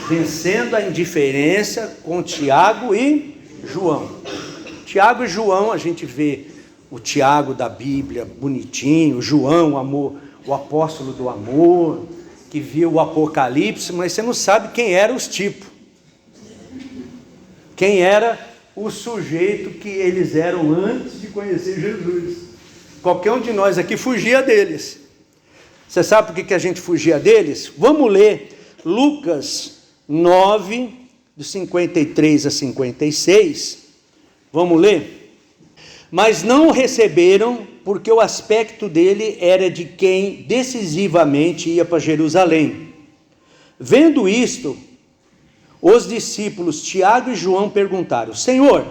vencendo a indiferença com Tiago e João. Tiago e João, a gente vê o Tiago da Bíblia bonitinho, João, amor, o apóstolo do amor, que viu o Apocalipse, mas você não sabe quem eram os tipos. Quem era o sujeito que eles eram antes de conhecer Jesus. Qualquer um de nós aqui fugia deles. Você sabe por que a gente fugia deles? Vamos ler Lucas 9, de 53 a 56. Vamos ler? Mas não o receberam, porque o aspecto dele era de quem decisivamente ia para Jerusalém. Vendo isto, os discípulos Tiago e João perguntaram: Senhor,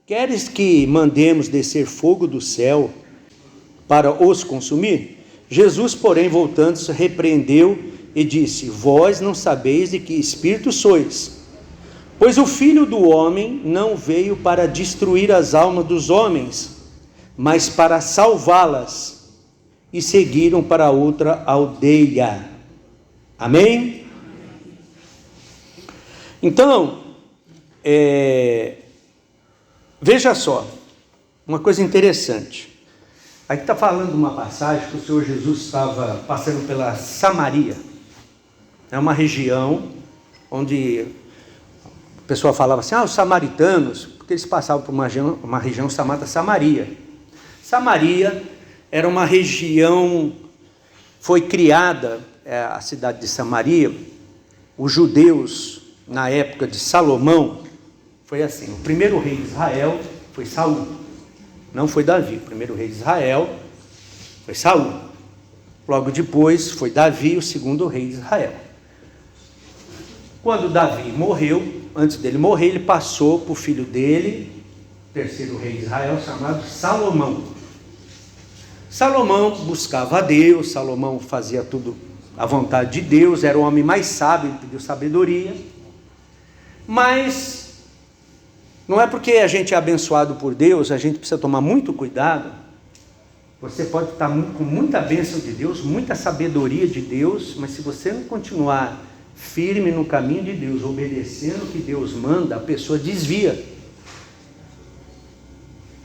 queres que mandemos descer fogo do céu para os consumir? Jesus, porém, voltando-se, repreendeu e disse: Vós não sabeis de que espírito sois, pois o Filho do Homem não veio para destruir as almas dos homens, mas para salvá-las. E seguiram para outra aldeia. Amém? Então, veja só, uma coisa interessante. Aqui está falando de uma passagem que o Senhor Jesus estava passando pela Samaria. É uma região onde a pessoa falava assim, os samaritanos, porque eles passavam por uma região chamada Samaria. Samaria era uma região, foi criada, a cidade de Samaria, os judeus, na época de Salomão, foi assim, o primeiro rei de Israel foi Saul, não foi Davi. O primeiro rei de Israel foi Saul, logo depois foi Davi, o segundo rei de Israel. Quando Davi morreu, antes dele morrer, ele passou para o filho dele, terceiro rei de Israel, chamado Salomão. Salomão buscava a Deus, Salomão fazia tudo à vontade de Deus, era o homem mais sábio, ele pediu sabedoria. Mas não é porque a gente é abençoado por Deus, a gente precisa tomar muito cuidado. Você pode estar com muita bênção de Deus, muita sabedoria de Deus, mas se você não continuar firme no caminho de Deus, obedecendo o que Deus manda, a pessoa desvia.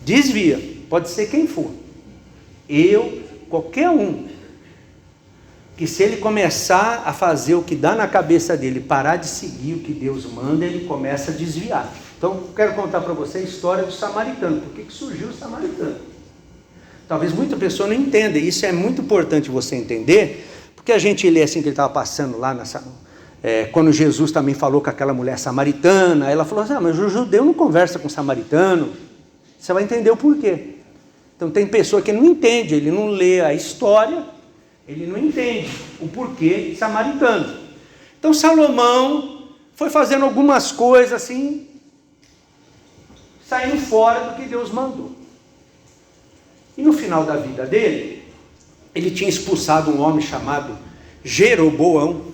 Desvia, pode ser quem for. Qualquer um, que se ele começar a fazer o que dá na cabeça dele, parar de seguir o que Deus manda, ele começa a desviar. Então, quero contar para você a história do samaritano. Por que surgiu o samaritano? Talvez muita pessoa não entenda, e isso é muito importante você entender, porque a gente lê assim que ele estava passando lá, quando Jesus também falou com aquela mulher samaritana, ela falou assim, mas o judeu não conversa com o samaritano. Você vai entender o porquê. Então tem pessoa que não entende, ele não lê a história, ele não entende o porquê samaritano. Então Salomão foi fazendo algumas coisas assim, saindo fora do que Deus mandou. E no final da vida dele, ele tinha expulsado um homem chamado Jeroboão.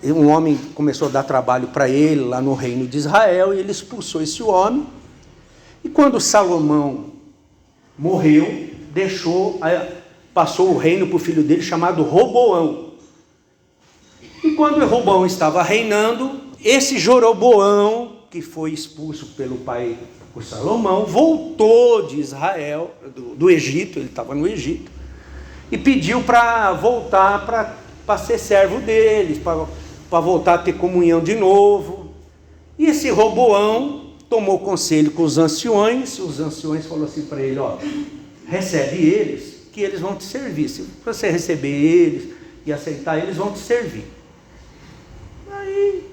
Um homem começou a dar trabalho para ele lá no reino de Israel, e ele expulsou esse homem. E quando Salomão morreu, passou o reino para o filho dele chamado Roboão. E quando Roboão estava reinando, esse Jeroboão, que foi expulso pelo pai, por Salomão, voltou de Israel, do Egito, ele estava no Egito, e pediu para voltar para ser servo deles, para voltar a ter comunhão de novo. E esse Roboão tomou conselho com os anciões falaram assim para ele, recebe eles, que eles vão te servir. Se você receber eles e aceitar, eles vão te servir. Aí,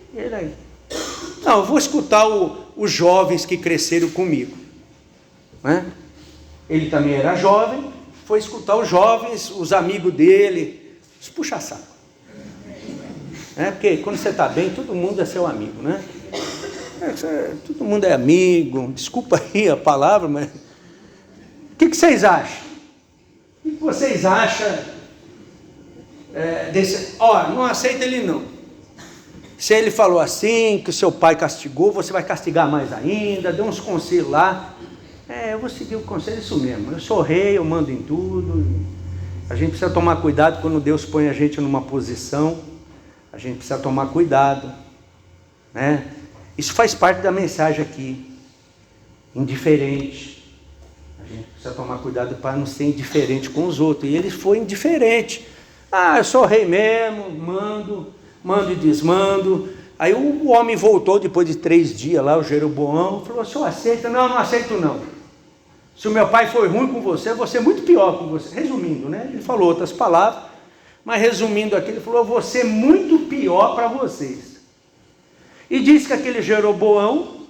não, eu vou escutar os jovens que cresceram comigo. Né? Ele também era jovem, foi escutar os jovens, os amigos dele, os puxa-saco. Porque quando você está bem, todo mundo é seu amigo, né? Todo mundo é amigo, desculpa aí a palavra, mas o que vocês acham? O que vocês acham desse? Não aceita ele não. Se ele falou assim, que o seu pai castigou, você vai castigar mais ainda, deu uns conselhos lá. Eu vou seguir o conselho, isso mesmo. Eu sou rei, eu mando em tudo. A gente precisa tomar cuidado quando Deus põe a gente numa posição. A gente precisa tomar cuidado, né? Isso faz parte da mensagem aqui. Indiferente. A gente precisa tomar cuidado para não ser indiferente com os outros. E ele foi indiferente. Eu sou rei mesmo, mando e desmando. Aí o homem voltou depois de 3 dias lá, o Jeroboão, falou: o senhor aceita? Não, não aceito não. Se o meu pai foi ruim com você, eu vou ser muito pior com você. Resumindo, né? Ele falou outras palavras, mas resumindo aqui, ele falou: eu vou ser muito pior para vocês. E disse que aquele Jeroboão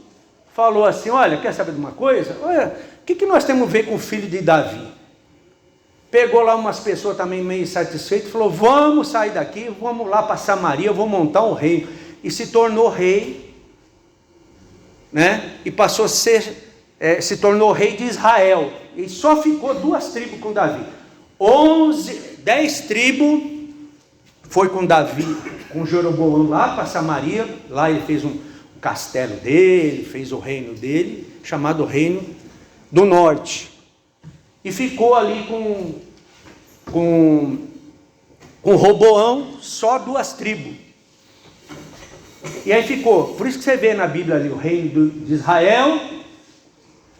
falou assim: olha, quer saber de uma coisa? Olha, o que nós temos a ver com o filho de Davi? Pegou lá umas pessoas também meio insatisfeitas, falou: vamos sair daqui, vamos lá para Samaria, eu vou montar um reino. E se tornou rei, né? E passou a ser, se tornou rei de Israel. E só ficou 2 tribos com Davi. 10 tribos foi com Davi, com Jeroboão lá para Samaria. Lá ele fez um castelo dele, fez o reino dele, chamado Reino do Norte. E ficou ali com Roboão, só 2 tribos. E aí ficou, por isso que você vê na Bíblia ali o reino de Israel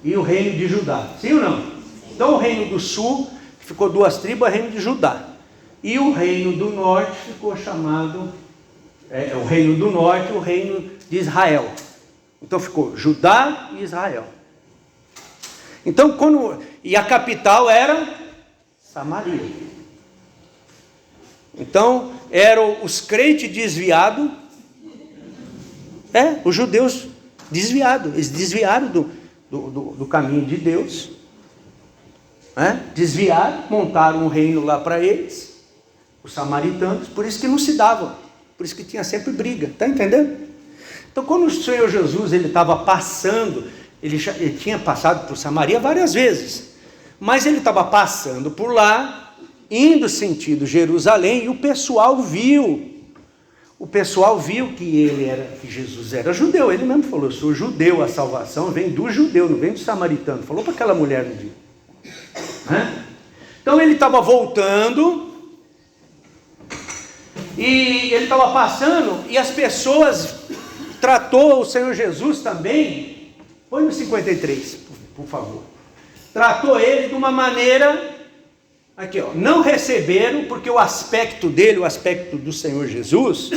e o reino de Judá, sim ou não? Então o reino do sul ficou 2 tribos, é o reino de Judá. E o reino do norte ficou chamado, o reino do norte, o reino de Israel. Então ficou Judá e Israel. Então e a capital era Samaria. Então eram os crentes desviados, os judeus desviados, eles desviaram do caminho de Deus, desviaram, montaram um reino lá para eles, os samaritanos, por isso que não se davam, por isso que tinha sempre briga, está entendendo? Então quando o Senhor Jesus ele estava passando, ele tinha passado por Samaria várias vezes, mas ele estava passando por lá, indo sentido Jerusalém, e o pessoal viu que Jesus era judeu. Ele mesmo falou: eu sou judeu, a salvação vem do judeu, não vem do samaritano. Falou para aquela mulher no dia. Então ele estava voltando, e ele estava passando, e as pessoas tratou o Senhor Jesus também. Põe no 53, por favor. Tratou ele de uma maneira, aqui ó, não receberam, porque o aspecto dele, o aspecto do Senhor Jesus,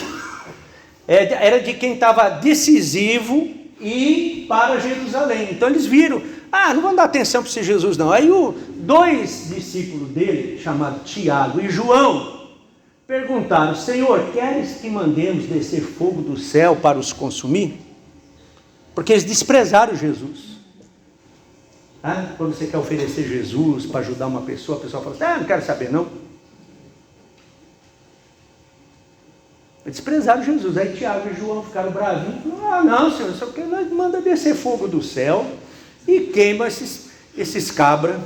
era de quem estava decisivo e para Jerusalém. Então eles viram: não vamos dar atenção para esse Jesus não. Aí 2 discípulos dele, chamados Tiago e João, perguntaram: Senhor, queres que mandemos descer fogo do céu para os consumir? Porque eles desprezaram Jesus. Quando você quer oferecer Jesus para ajudar uma pessoa, a pessoa fala assim: não quero saber não. Desprezaram Jesus. Aí Tiago e João ficaram bravinhos e falaram: não, Senhor, só que nós manda descer fogo do céu e queima esses cabras.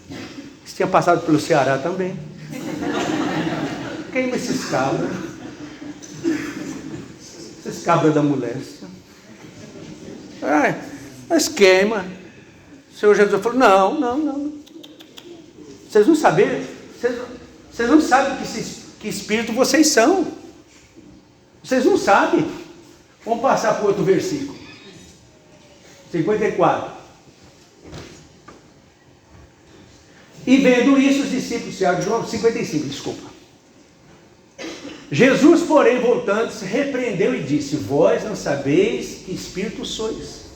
Eles tinham passado pelo Ceará também. Queima esses cabras. Esses cabras da moléstia. Mas queima. O Senhor Jesus falou: não. Vocês não sabem, vocês não sabem que espírito vocês são. Vocês não sabem. Vamos passar para o outro versículo. 54. E vendo isso, os discípulos, Tiago e João, 55, desculpa. Jesus, porém, voltando-se, repreendeu e disse: vós não sabeis que espírito sois,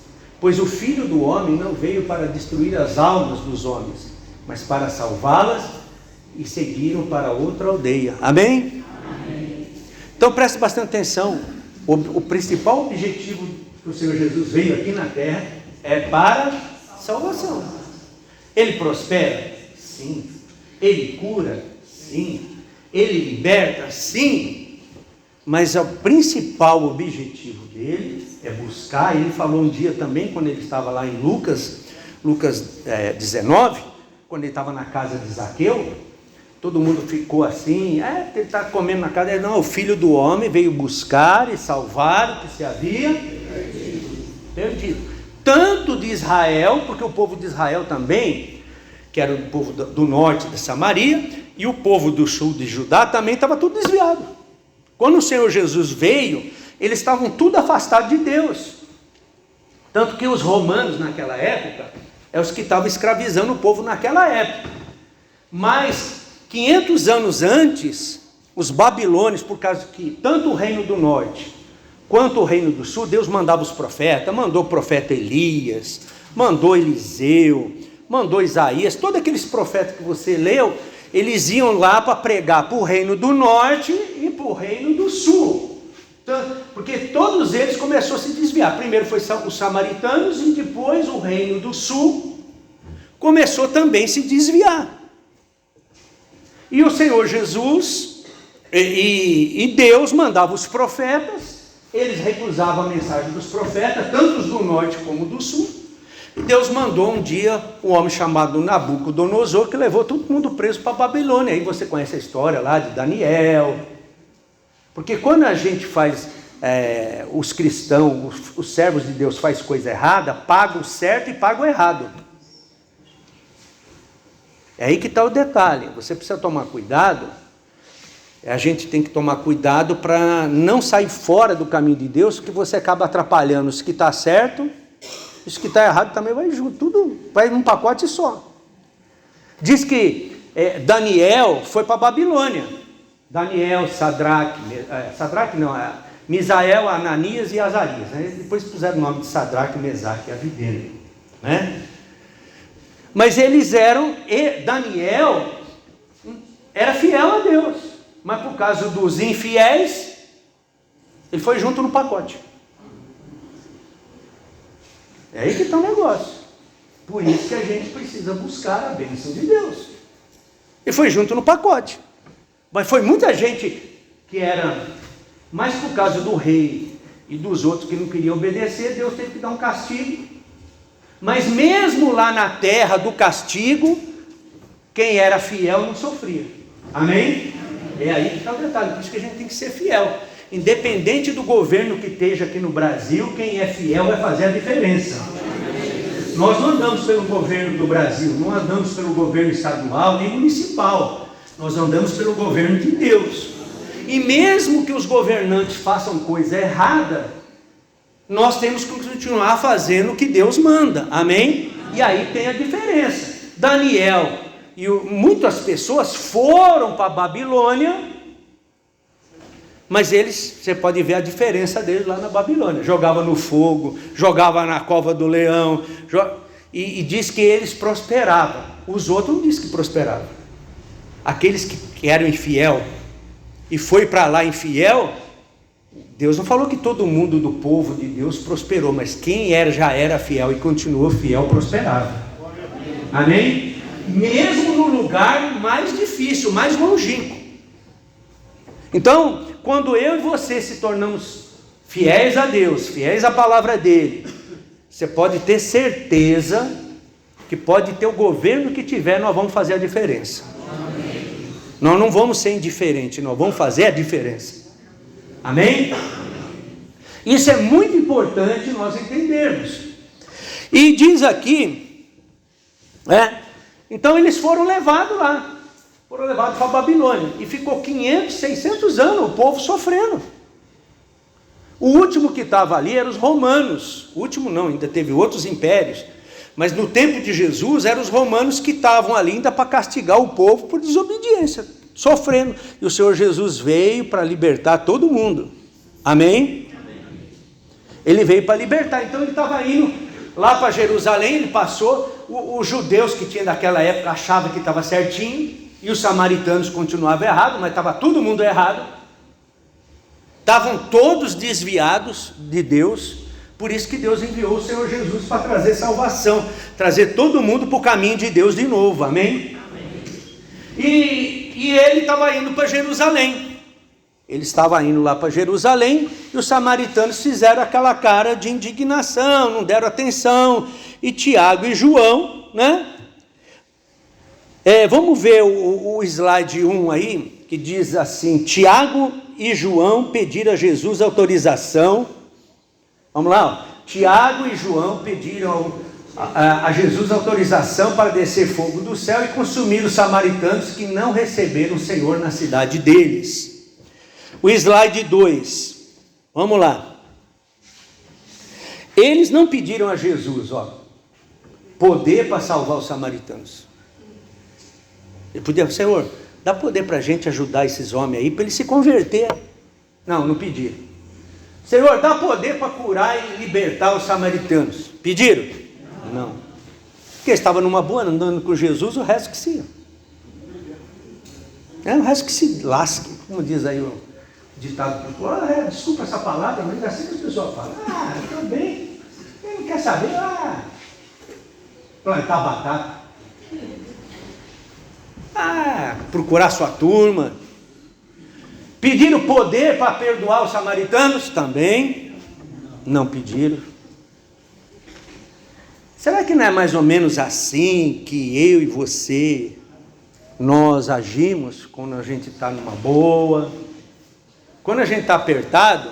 pois o Filho do Homem não veio para destruir as almas dos homens, mas para salvá-las, e seguiram para outra aldeia. Amém? Amém. Então preste bastante atenção. O principal objetivo que o Senhor Jesus veio aqui na terra é para salvação. Ele prospera? Sim. Ele cura? Sim. Ele liberta? Sim. Mas o principal objetivo dele é buscar. Ele falou um dia também, quando ele estava lá em Lucas 19, quando ele estava na casa de Zaqueu, todo mundo ficou assim: ele está comendo na casa. Não, o Filho do Homem veio buscar e salvar o que se havia perdido. Tanto de Israel, porque o povo de Israel também, que era o povo do norte de Samaria, e o povo do sul de Judá também estava tudo desviado. Quando o Senhor Jesus veio, eles estavam tudo afastados de Deus. Tanto que os romanos naquela época, é os que estavam escravizando o povo naquela época. Mas 500 anos antes, os babilônios, por causa que tanto o reino do norte quanto o reino do sul, Deus mandava os profetas, mandou o profeta Elias, mandou Eliseu, mandou Isaías, todos aqueles profetas que você leu, eles iam lá para pregar para o reino do norte e para o reino do sul. Porque todos eles começaram a se desviar. Primeiro foi os samaritanos e depois o reino do sul começou também a se desviar. E o Senhor Jesus e Deus mandavam os profetas, eles recusavam a mensagem dos profetas, tanto os do norte como do sul. E Deus mandou um dia um homem chamado Nabucodonosor, que levou todo mundo preso para a Babilônia. Aí você conhece a história lá de Daniel. Porque quando a gente faz, os cristãos, os servos de Deus faz coisa errada, paga o certo e paga o errado. É aí que está o detalhe. Você precisa tomar cuidado. A gente tem que tomar cuidado para não sair fora do caminho de Deus, porque você acaba atrapalhando os que está certo, os que está errado também vai junto. Tudo vai num pacote só. Diz que Daniel foi para a Babilônia. Daniel, Misael, Ananias e Azarias. Né? Depois puseram o nome de Sadraque, Mesaque e Abidênego, né? Mas eles Daniel era fiel a Deus, mas por causa dos infiéis, ele foi junto no pacote. É aí que está o negócio. Por isso que a gente precisa buscar a bênção de Deus. Ele foi junto no pacote. Mas foi muita gente que era, mas por causa do rei e dos outros que não queriam obedecer, Deus teve que dar um castigo. Mas mesmo lá na terra do castigo, quem era fiel não sofria. Amém? É aí que está o detalhe. Por isso que a gente tem que ser fiel. Independente do governo que esteja aqui no Brasil, quem é fiel vai fazer a diferença. Nós não andamos pelo governo do Brasil, não andamos pelo governo estadual nem municipal. Nós andamos pelo governo de Deus. E mesmo que os governantes façam coisa errada, nós temos que continuar fazendo o que Deus manda. Amém? E aí tem a diferença. Daniel e muitas pessoas foram para a Babilônia, mas eles, você pode ver a diferença deles lá na Babilônia. Jogava no fogo, jogava na cova do leão, e diz que eles prosperavam. Os outros não diz que prosperavam. Aqueles que eram infiel e foi para lá infiel, Deus não falou que todo mundo do povo de Deus prosperou, mas quem já era fiel e continuou fiel, prosperava. Amém? Mesmo no lugar mais difícil, mais longínquo. Então, quando eu e você se tornamos fiéis a Deus, fiéis à palavra dele, você pode ter certeza que pode ter o governo que tiver, nós vamos fazer a diferença. Amém. Nós não vamos ser indiferentes, nós vamos fazer a diferença. Amém? Isso é muito importante nós entendermos. E diz aqui, então eles foram levados lá. Foram levados para a Babilônia. E ficou 500, 600 anos o povo sofrendo. O último que estava ali eram os romanos. O último não, ainda teve outros impérios. Mas no tempo de Jesus eram os romanos que estavam ali ainda para castigar o povo por desobediência, sofrendo. E o Senhor Jesus veio para libertar todo mundo. Amém? Ele veio para libertar. Então ele estava indo lá para Jerusalém, ele passou. Os judeus que tinham naquela época achavam que estava certinho. E os samaritanos continuavam errados, mas estava todo mundo errado. Estavam todos desviados de Deus. Por isso que Deus enviou o Senhor Jesus para trazer salvação. Trazer todo mundo para o caminho de Deus de novo. Amém? E ele estava indo para Jerusalém. Ele estava indo lá para Jerusalém. E os samaritanos fizeram aquela cara de indignação. Não deram atenção. E Tiago e João, né? Vamos ver o slide 1 aí, que diz assim: Tiago e João pediram a Jesus autorização. Vamos lá, ó. Tiago e João pediram a Jesus autorização para descer fogo do céu e consumir os samaritanos que não receberam o Senhor na cidade deles. O slide 2, vamos lá. Eles não pediram a Jesus, poder para salvar os samaritanos. Ele podia, Senhor, dá poder para a gente ajudar esses homens aí, para eles se converter. Não pediram. Senhor, dá poder para curar e libertar os samaritanos. Pediram? Não. Porque eles estavam numa boa, andando com Jesus, o resto que se... o resto que se lasque, como diz aí o ditado popular. Desculpa essa palavra, mas é assim que as pessoas falam. Tudo bem, ele não quer saber, plantar batata, procurar sua turma. Pediram poder para perdoar os samaritanos? Também não pediram. Será que não é mais ou menos assim que eu e você, nós agimos quando a gente está numa boa? Quando a gente está apertado,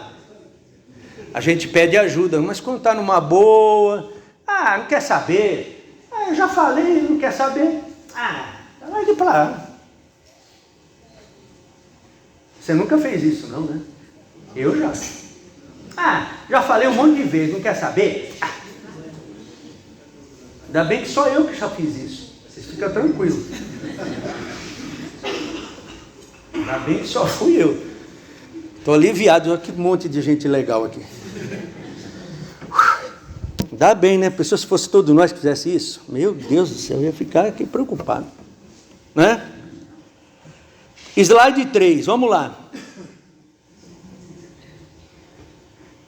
a gente pede ajuda, mas quando está numa boa, não quer saber, eu já falei, não quer saber, vai de pra lá. Você nunca fez isso não, né? Eu já. Já falei um monte de vezes, não quer saber? Ainda bem que só eu que já fiz isso. Vocês ficam tranquilos. Ainda bem que só fui eu. Estou aliviado, olha que monte de gente legal aqui. Ainda bem, né? Pessoal, se fosse todos nós que fizesse isso, meu Deus do céu, eu ia ficar aqui preocupado. Né? Slide 3, vamos lá.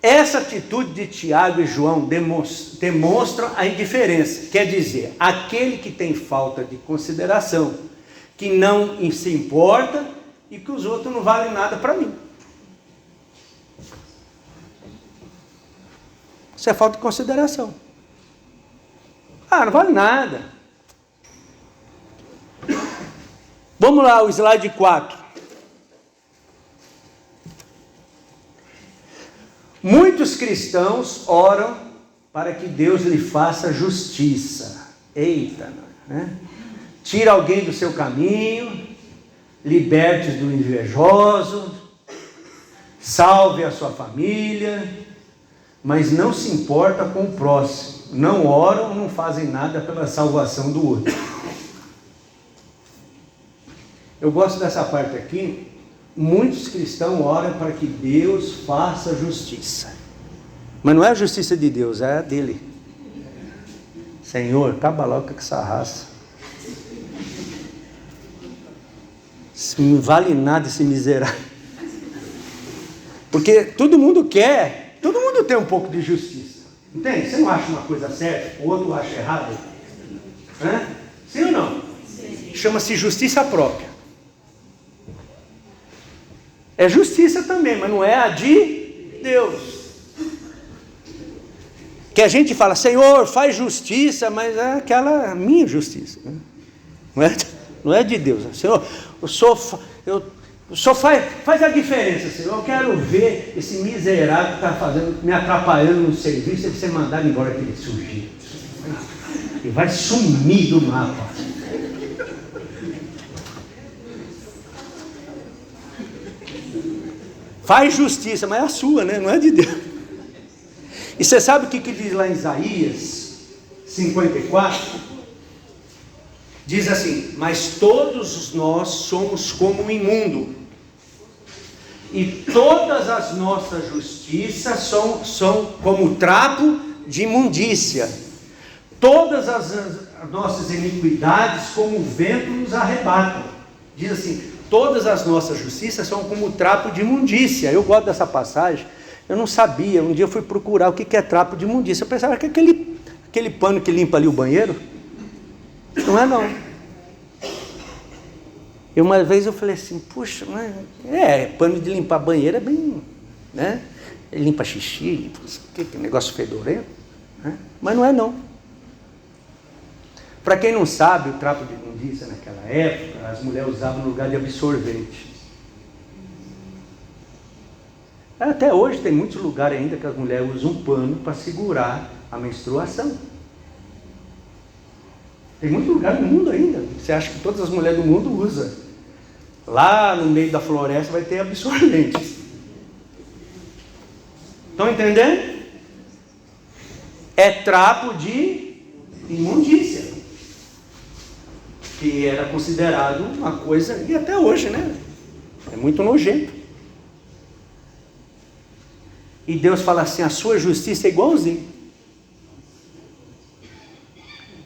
Essa atitude de Tiago e João demonstra a indiferença. Quer dizer, aquele que tem falta de consideração, que não se importa e que os outros não valem nada para mim. Isso é falta de consideração. Não vale nada. Vamos lá, o slide 4. Muitos cristãos oram para que Deus lhe faça justiça. Eita, né? Tira alguém do seu caminho, liberte do invejoso, salve a sua família, mas não se importa com o próximo. Não oram, não fazem nada pela salvação do outro. Eu gosto dessa parte aqui. Muitos cristãos oram para que Deus faça justiça. Mas não é a justiça de Deus, é a dele. Senhor, acaba logo com essa raça. Não vale nada esse miserável. Porque todo mundo quer, todo mundo tem um pouco de justiça. Entende? Você não acha uma coisa certa, o outro acha errado? Sim ou não? Chama-se justiça própria. É justiça também, mas não é a de Deus. Que a gente fala, Senhor, faz justiça, mas é aquela minha justiça. Não é de Deus. Senhor, o Senhor faz a diferença, Senhor. Eu quero ver esse miserável que está me atrapalhando no serviço, ele ser mandado embora aquele sujeito. E vai sumir do mapa. Faz justiça, mas é a sua, né? Não é de Deus. E você sabe o que diz lá em Isaías 54? Diz assim, mas todos nós somos como um imundo, e todas as nossas justiças são como trapo de imundícia, todas as nossas iniquidades como o vento nos arrebatam. Diz assim, todas as nossas justiças são como trapo de imundícia. Eu gosto dessa passagem, eu não sabia, um dia eu fui procurar o que é trapo de imundícia, eu pensava que aquele pano que limpa ali o banheiro. Não é não. E uma vez eu falei assim, puxa, mas pano de limpar banheiro é bem, né? Ele limpa xixi, que negócio fedorento, né? Mas não é não. Para quem não sabe, o trapo de imundícia naquela época, as mulheres usavam no lugar de absorvente. Até hoje tem muitos lugares ainda que as mulheres usam um pano para segurar a menstruação. Tem muito lugar no mundo ainda. Você acha que todas as mulheres do mundo usam? Lá no meio da floresta vai ter absorvente. Estão entendendo? É trapo de imundícia, que era considerado uma coisa, e até hoje, né? É muito nojento. E Deus fala assim, a sua justiça é igualzinho.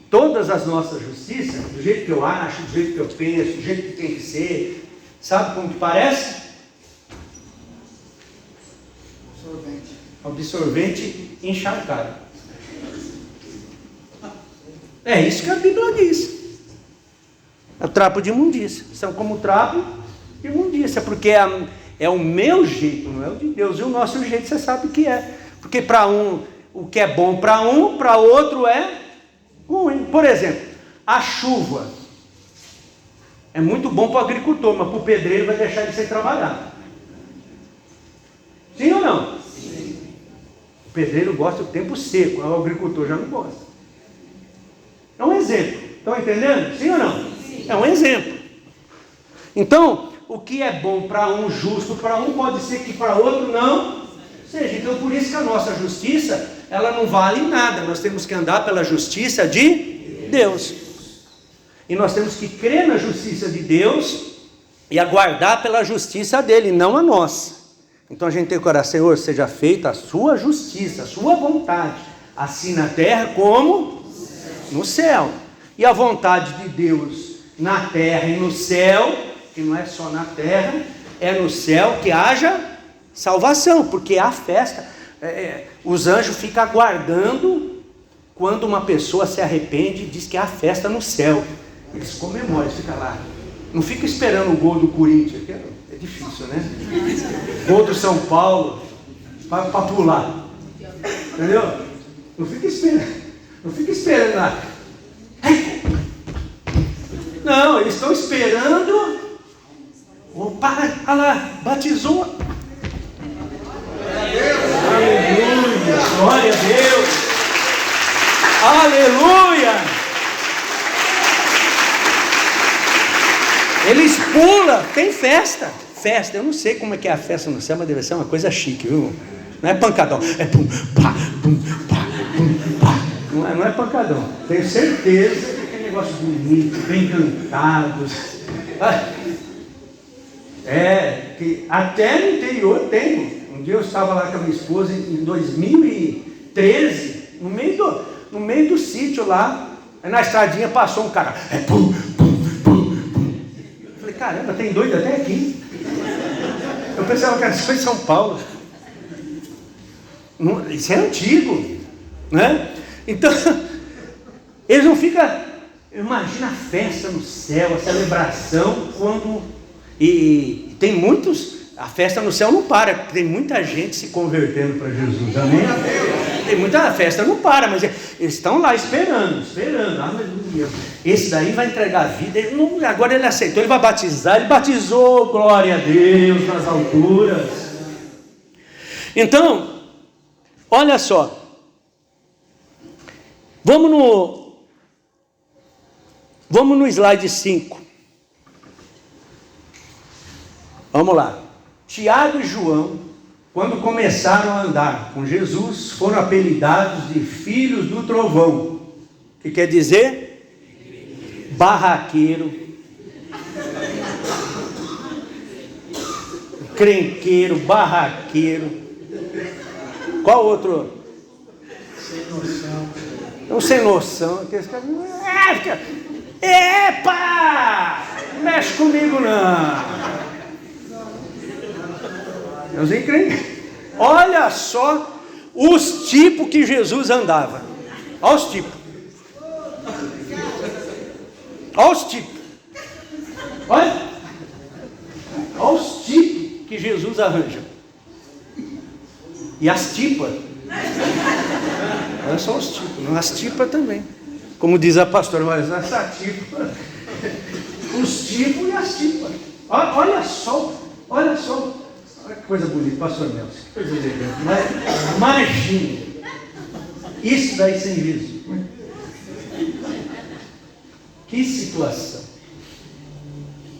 Todas as nossas justiças, do jeito que eu acho, do jeito que eu penso, do jeito que tem que ser, sabe como que parece? Absorvente encharcado. É isso que a Bíblia diz. É o trapo de imundícia. São como trapo de imundícia, porque é o meu jeito, não é o de Deus. E o nosso jeito você sabe que é. Porque para um, o que é bom para um, para outro é ruim. Por exemplo, a chuva é muito bom para o agricultor, mas para o pedreiro vai deixar ele sem trabalhar. Sim ou não? Sim. O pedreiro gosta do tempo seco, o agricultor já não gosta. É um exemplo. Estão entendendo? Sim ou não? Sim. É um exemplo. Então, o que é bom para um, justo para um, pode ser que para outro não seja. Então, por isso que a nossa justiça, ela não vale nada. Nós temos que andar pela justiça de Deus. E nós temos que crer na justiça de Deus e aguardar pela justiça dele, não a nossa. Então a gente tem que orar, Senhor, seja feita a sua justiça, a sua vontade, assim na terra como no céu. E a vontade de Deus na terra e no céu, que não é só na terra, é no céu que haja salvação, porque há festa. Os anjos ficam aguardando quando uma pessoa se arrepende e diz que há festa no céu. Eles comemoram, eles ficam lá. Não fica esperando o gol do Corinthians, que é difícil, né? Gol do São Paulo, para pular. Entendeu? Não fica esperando lá. Não, eles estão esperando. Opa, olha lá, batizou. Aleluia, glória a Deus. Aleluia. Eles pulam, tem festa. Festa, eu não sei como é que é a festa no céu, mas deve ser uma coisa chique, viu? Não é pancadão, é pum, pá, pum, pá, pum, pá. Não é pancadão. Tenho certeza que é negócio bonito, bem cantado. Que até no interior tem. Um dia eu estava lá com a minha esposa em 2013, no meio do sítio lá, aí na estradinha passou um cara, pum, pum, pum, pum. Eu falei, caramba, tem doido até aqui. Eu pensava que era só em São Paulo. Isso é antigo, né? Então, eles não ficam. Imagina a festa no céu, a celebração, quando. E tem muitos. A festa no céu não para, tem muita gente se convertendo para Jesus, amém? Tem muita festa, não para, mas eles estão lá esperando, aleluia. Esse daí vai entregar a vida, agora ele aceitou, ele vai batizar, ele batizou, glória a Deus nas alturas. Então, olha só, vamos no slide 5. Vamos lá. Tiago e João, quando começaram a andar com Jesus, foram apelidados de filhos do trovão, que quer dizer barraqueiro, crenqueiro, barraqueiro. Qual outro? Sem noção. Não, sem noção. Epa! Não mexe comigo não. Olha só os tipos que Jesus andava. Olha os tipos. Olha os tipos. Olha os tipos que Jesus arranja. E as tipas. Olha só os tipos. Não, as tipas também. Como diz a pastora, mas essa tipa. Os tipos e as tipas. Olha só. Olha que coisa bonita, pastor Nelson. Que coisa elegante. Imagina. Isso daí sem Jesus. Que situação.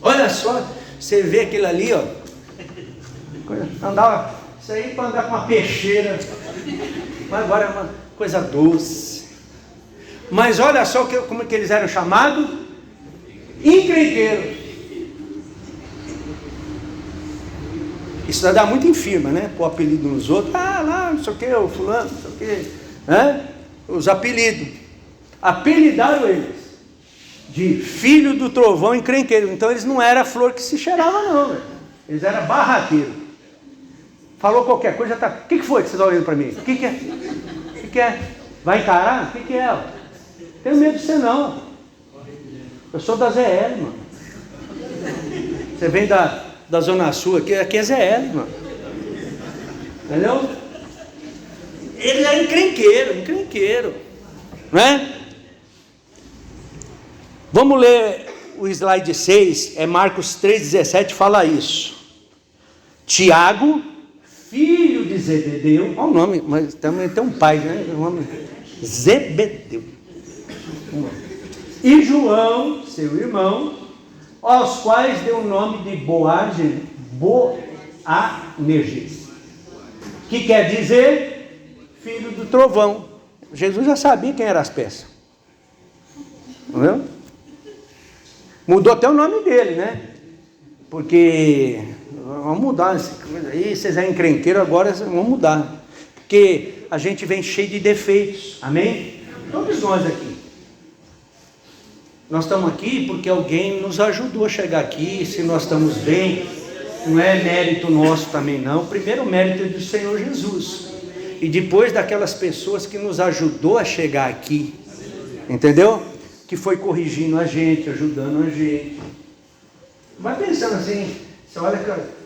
Olha só, você vê aquilo ali, ó. Andava, isso aí para andar com uma peixeira. Mas agora é uma coisa doce. Mas olha só como que eles eram chamados? Encrenqueiro. Isso dá muito em firma, né? Pôr apelido nos outros. Ah, lá, não sei o que, o fulano, não sei o que. Né? Os apelidos. Apelidaram eles de filho do trovão encrenqueiro. Então eles não eram a flor que se cheirava, não. Véio. Eles eram barraqueiros. Falou qualquer coisa, tá. O que foi que você está olhando para mim? O que é? O que é? Vai encarar? O que é? Tenho medo de você não. Eu sou da ZL, mano. Você vem da Zona Sul aqui é ZL, mano. Entendeu? Ele era encrenqueiro. Não é? Vamos ler o slide 6, é Marcos 3,17, fala isso. Tiago, filho de Zebedeu, olha o nome, mas também tem um pai, né? O nome Zebedeu. E João, seu irmão, aos quais deu o nome de Boanerges, que quer dizer filho do trovão. Jesus já sabia quem eram as peças. Entendeu? Mudou até o nome dele, né? Porque vamos mudar essa coisa aí, vocês é encrenqueiro, agora vamos mudar. Porque a gente vem cheio de defeitos, amém? Todos nós aqui. Nós estamos aqui porque alguém nos ajudou a chegar aqui, se nós estamos bem, não é mérito nosso também não. O primeiro mérito é do Senhor Jesus. E depois daquelas pessoas que nos ajudou a chegar aqui, entendeu? Que foi corrigindo a gente, ajudando a gente. Vai pensando assim, você olha,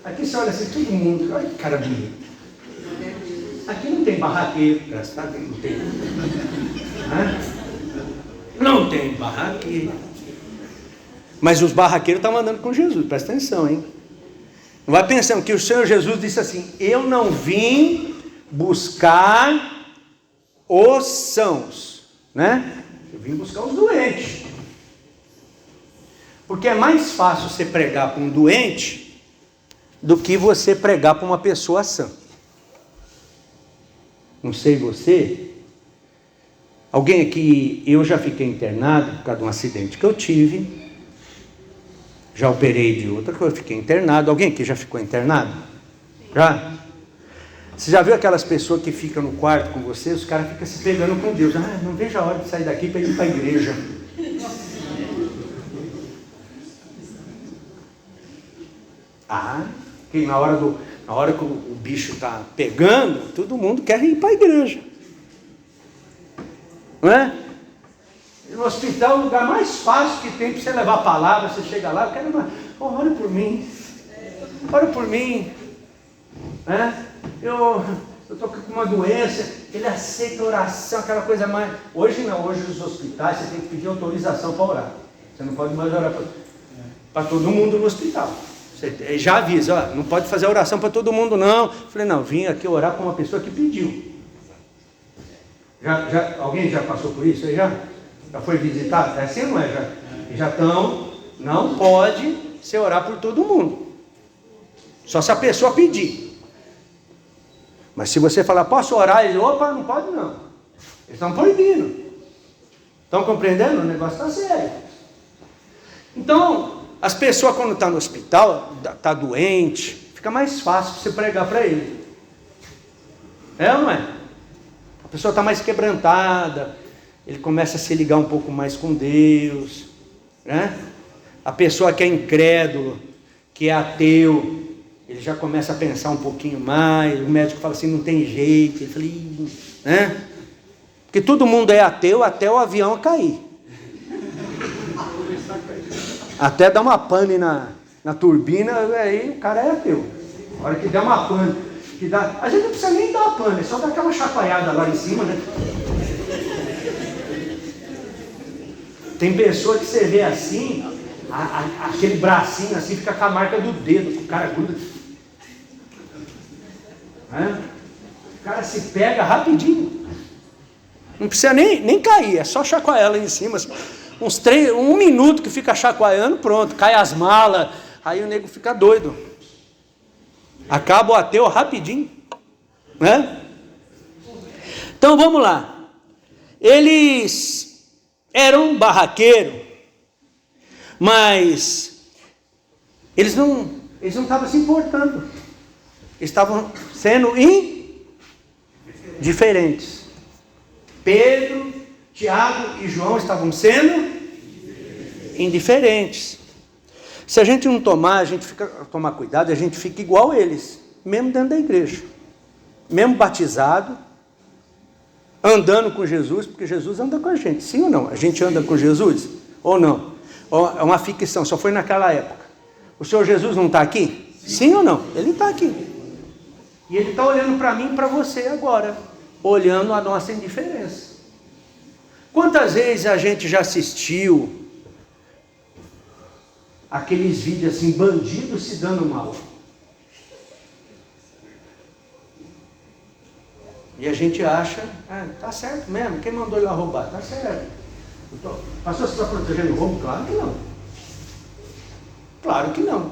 aqui você olha assim, todo mundo, olha que cara bonito. Aqui não tem barraqueiro, graças a Deus, não tem. Não tem barraqueiro. Mas os barraqueiros estão andando com Jesus, presta atenção, hein? Não vai pensando que o Senhor Jesus disse assim, eu não vim buscar os sãos, né? Eu vim buscar os doentes. Porque é mais fácil você pregar para um doente do que você pregar para uma pessoa sã. Não sei você. Alguém aqui, eu já fiquei internado por causa de um acidente que eu tive. Já operei de outra coisa, eu fiquei internado. Alguém aqui já ficou internado? Já? Você já viu aquelas pessoas que ficam no quarto com você, os caras ficam se pegando com Deus. Ah, não vejo a hora de sair daqui para ir para a igreja. Ah, que na hora que o bicho está pegando, todo mundo quer ir para a igreja. Não é? No hospital é o lugar mais fácil que tem para você levar a palavra. Você chega lá, eu quero ora por mim. Ora por mim. Eu estou com uma doença, ele aceita oração, aquela coisa mais. Hoje não, hoje nos hospitais você tem que pedir autorização para orar. Você não pode mais orar para todo mundo no hospital. Você já avisa, ó, não pode fazer oração para todo mundo não. Eu falei, não, vim aqui orar para uma pessoa que pediu. Alguém já passou por isso aí já? Já foi visitado? É assim ou não é? Já estão, não pode se orar por todo mundo. Só se a pessoa pedir. Mas se você falar, posso orar? Ele, opa, não pode não. Eles estão proibindo. Estão compreendendo? O negócio está sério. Então, as pessoas quando estão no hospital, está doente, fica mais fácil você pregar para ele. É ou não é? A pessoa está mais quebrantada, ele começa a se ligar um pouco mais com Deus, né? A pessoa que é incrédulo, que é ateu, ele já começa a pensar um pouquinho mais, o médico fala assim, não tem jeito, ele fala, né? Porque todo mundo é ateu até o avião cair. Até dar uma pane na turbina, aí o cara é ateu. A hora que der uma pane, a gente não precisa nem dar uma pane, é só dar aquela chacoalhada lá em cima, né? Tem pessoa que você vê assim, aquele bracinho assim, fica com a marca do dedo, que o cara gruda. O cara se pega rapidinho. Não precisa nem cair, é só chacoalhar lá em cima. Assim. um minuto que fica chacoalhando, pronto, cai as malas, aí o nego fica doido. Acaba o ateu rapidinho, né? Então vamos lá. Eles eram barraqueiros, mas eles não estavam se importando. Eles estavam sendo indiferentes. Pedro, Tiago e João estavam sendo indiferentes. Se a gente não tomar, tomar cuidado, a gente fica igual eles, mesmo dentro da igreja, mesmo batizado, andando com Jesus, porque Jesus anda com a gente, sim ou não? A gente anda com Jesus ou não? É uma ficção, só foi naquela época. O Senhor Jesus não está aqui? Sim ou não? Ele está aqui. E Ele está olhando para mim e para você agora, olhando a nossa indiferença. Quantas vezes a gente já assistiu aqueles vídeos assim, bandidos se dando mal? E a gente acha, tá certo mesmo, quem mandou ele lá roubar? Tá certo. Pastor, você está protegendo o roubo? Claro que não. Claro que não.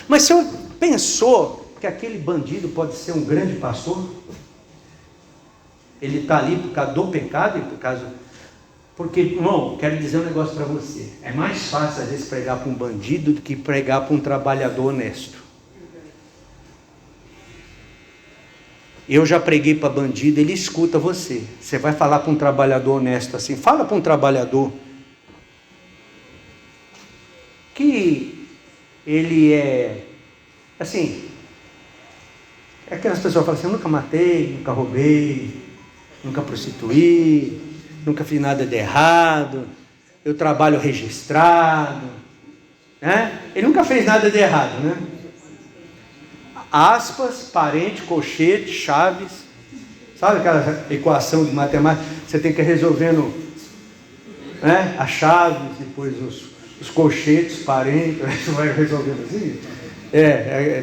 Mas se eu pensou que aquele bandido pode ser um grande pastor, ele está ali por causa do pecado e por causa... Porque, irmão, quero dizer um negócio para você. É mais fácil, às vezes, pregar para um bandido do que pregar para um trabalhador honesto. Eu já preguei para bandido, ele escuta você. Você vai falar para um trabalhador honesto assim. Fala para um trabalhador que ele é, assim, aquelas pessoas falam assim, eu nunca matei, nunca roubei, nunca prostituí, nunca fiz nada de errado, eu trabalho registrado, né? Ele nunca fez nada de errado, né? Aspas, parente, colchete, chaves, sabe aquela equação de matemática, você tem que ir resolvendo, né? As chaves, depois os colchetes, parentes, você vai resolvendo assim.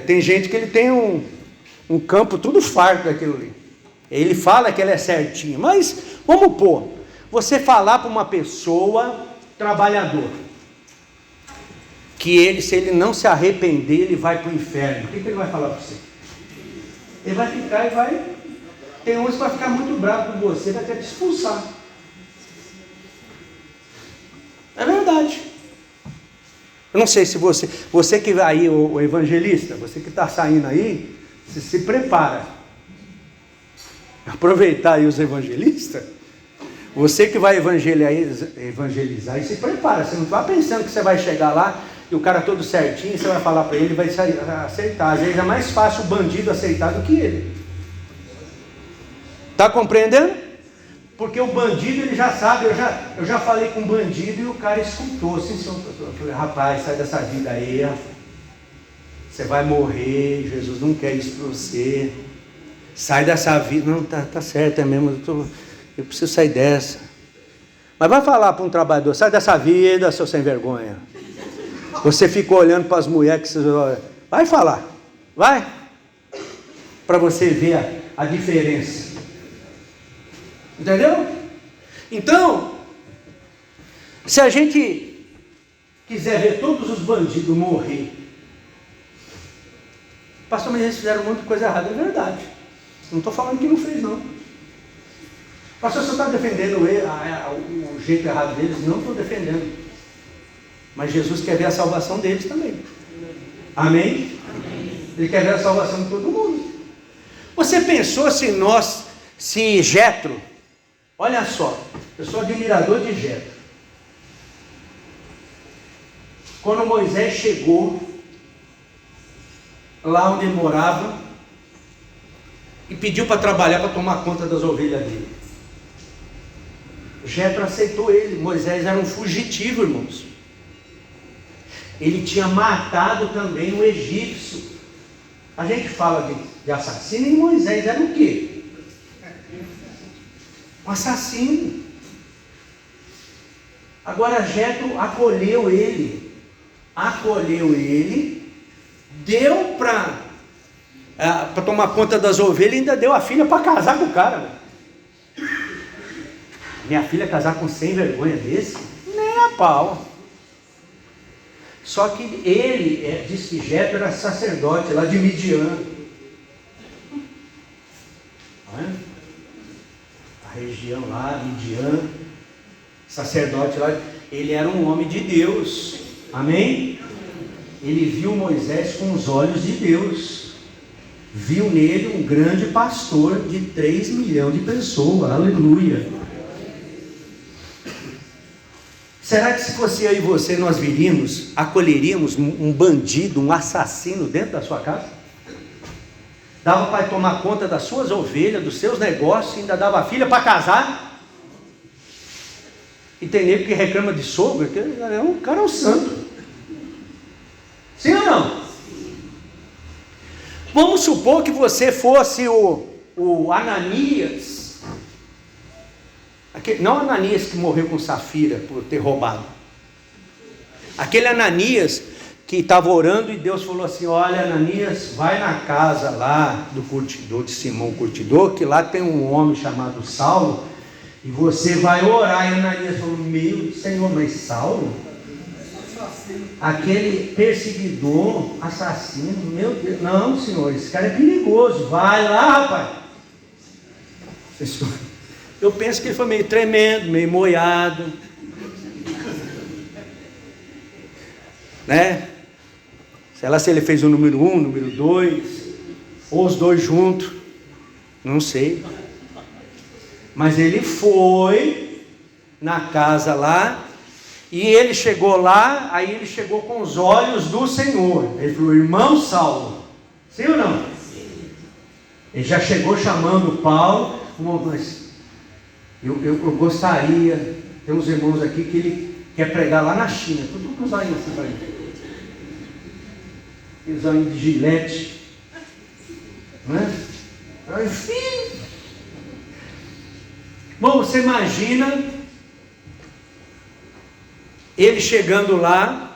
Tem gente que ele tem um campo tudo farto daquilo ali. Ele fala que ele é certinho, mas vamos pôr, você falar para uma pessoa, trabalhador, que ele, se ele não se arrepender, ele vai para o inferno. O que ele vai falar para você? Ele vai ficar e vai... Tem uns que vai ficar muito bravo com você, vai até te expulsar. É verdade. Eu não sei se você que vai aí, o evangelista, você que está saindo aí, se prepara. Aproveitar aí os evangelistas. Você que vai evangelizar e se prepara. Você não está pensando que você vai chegar lá e o cara todo certinho, você vai falar para ele, vai aceitar. Às vezes é mais fácil o bandido aceitar do que ele. Está compreendendo? Porque o bandido, ele já sabe, eu já falei com um bandido e o cara escutou. Sim, senhor, eu falei, rapaz, sai dessa vida aí, você vai morrer, Jesus não quer isso para você. Sai dessa vida. Não, tá certo, é mesmo, eu preciso sair dessa. Mas vai falar para um trabalhador, sai dessa vida, seu sem vergonha. Você ficou olhando para as mulheres que você... Vai falar, vai. Para você ver a diferença. Entendeu? Então, se a gente quiser ver todos os bandidos morrer, pastor, mas eles fizeram um monte de coisa errada, é verdade. Não estou falando que não fez, não. Pastor, você está defendendo o jeito errado deles? Não estou defendendo. Mas Jesus quer ver a salvação deles também. Amém? Ele quer ver a salvação de todo mundo. Você pensou se Jetro, olha só, eu sou admirador de Jetro. Quando Moisés chegou lá onde ele morava e pediu para trabalhar, para tomar conta das ovelhas dele, Jetro aceitou ele. Moisés era um fugitivo, irmãos. Ele tinha matado também um egípcio. A gente fala de assassino, e Moisés era o quê? Um assassino. Agora Jetro acolheu ele, deu para tomar conta das ovelhas e ainda deu a filha para casar com o cara. Minha filha casar com sem vergonha desse? Nem a pau. Só que ele, diz que Jetro era sacerdote lá de Midian. A região lá, Midian, sacerdote lá, ele era um homem de Deus. Amém? Ele viu Moisés com os olhos de Deus. Viu nele um grande pastor de 3 milhões de pessoas. Aleluia. Será que se fosse eu e você, nós viríamos, acolheríamos um bandido, um assassino dentro da sua casa? Dava para tomar conta das suas ovelhas, dos seus negócios, ainda dava filha para casar? E tem nego que reclama de sogro, que o cara é um santo. Sim ou não? Vamos supor que você fosse o Ananias. Não Ananias que morreu com Safira por ter roubado. Aquele Ananias que estava orando e Deus falou assim: olha, Ananias, vai na casa lá do curtidor, de Simão Curtidor, que lá tem um homem chamado Saulo, e você vai orar. E Ananias falou: meu Senhor, mas Saulo? Aquele perseguidor, assassino, meu Deus, não, Senhor, esse cara é perigoso, vai lá, rapaz. Eu penso que ele foi meio tremendo, meio moiado, né? Sei lá se ele fez o número 1, número 2, ou os dois juntos, não sei. Mas ele foi na casa lá, e ele chegou lá, aí ele chegou com os olhos do Senhor. Ele falou: irmão Saulo, sim ou não? Ele já chegou chamando Paulo, mas eu gostaria, tem uns irmãos aqui que ele quer pregar lá na China, tudo com os olhos assim para ele. Os olhos de gilete, não é? Enfim. Bom, você imagina ele chegando lá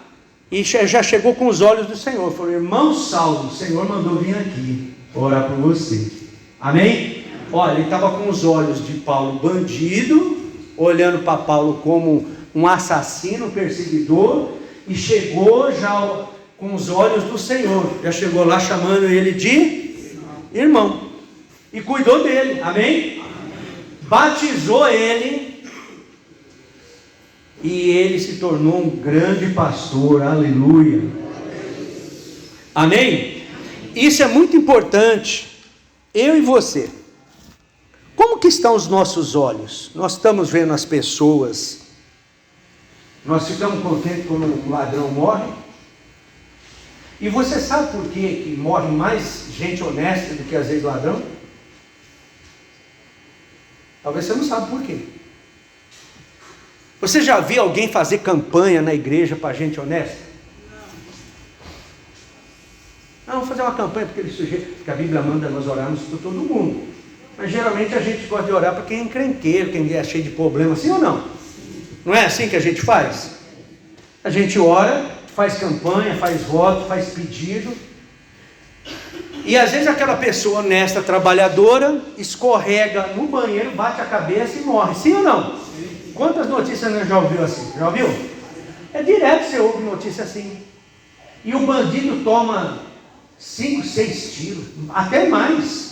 e já chegou com os olhos do Senhor. Falou: irmão Saulo, o Senhor mandou vir aqui orar por você. Amém? Olha, ele estava com os olhos de Paulo bandido, olhando para Paulo como um assassino, perseguidor, e chegou já com os olhos do Senhor. Já chegou lá chamando ele de irmão. E cuidou dele. Amém? Batizou ele. E ele se tornou um grande pastor. Aleluia. Amém? Isso é muito importante. Eu e você. Como que estão os nossos olhos? Nós estamos vendo as pessoas. Nós ficamos contentes quando um ladrão morre. E você sabe por que morre mais gente honesta do que às vezes ladrão? Talvez você não sabe por quê. Você já viu alguém fazer campanha na igreja para gente honesta? Não, vamos fazer uma campanha porque ele sujeito, porque a Bíblia manda nós orarmos por todo mundo. Mas geralmente a gente gosta de orar para quem é encrenqueiro, quem é cheio de problemas, sim ou não? Não é assim que a gente faz? A gente ora, faz campanha, faz voto, faz pedido. E às vezes aquela pessoa honesta, trabalhadora, escorrega no banheiro, bate a cabeça e morre. Sim ou não? Sim. Quantas notícias você já ouviu assim? Já ouviu? É direto você ouve notícia assim. E o bandido toma 5, 6 tiros, até mais.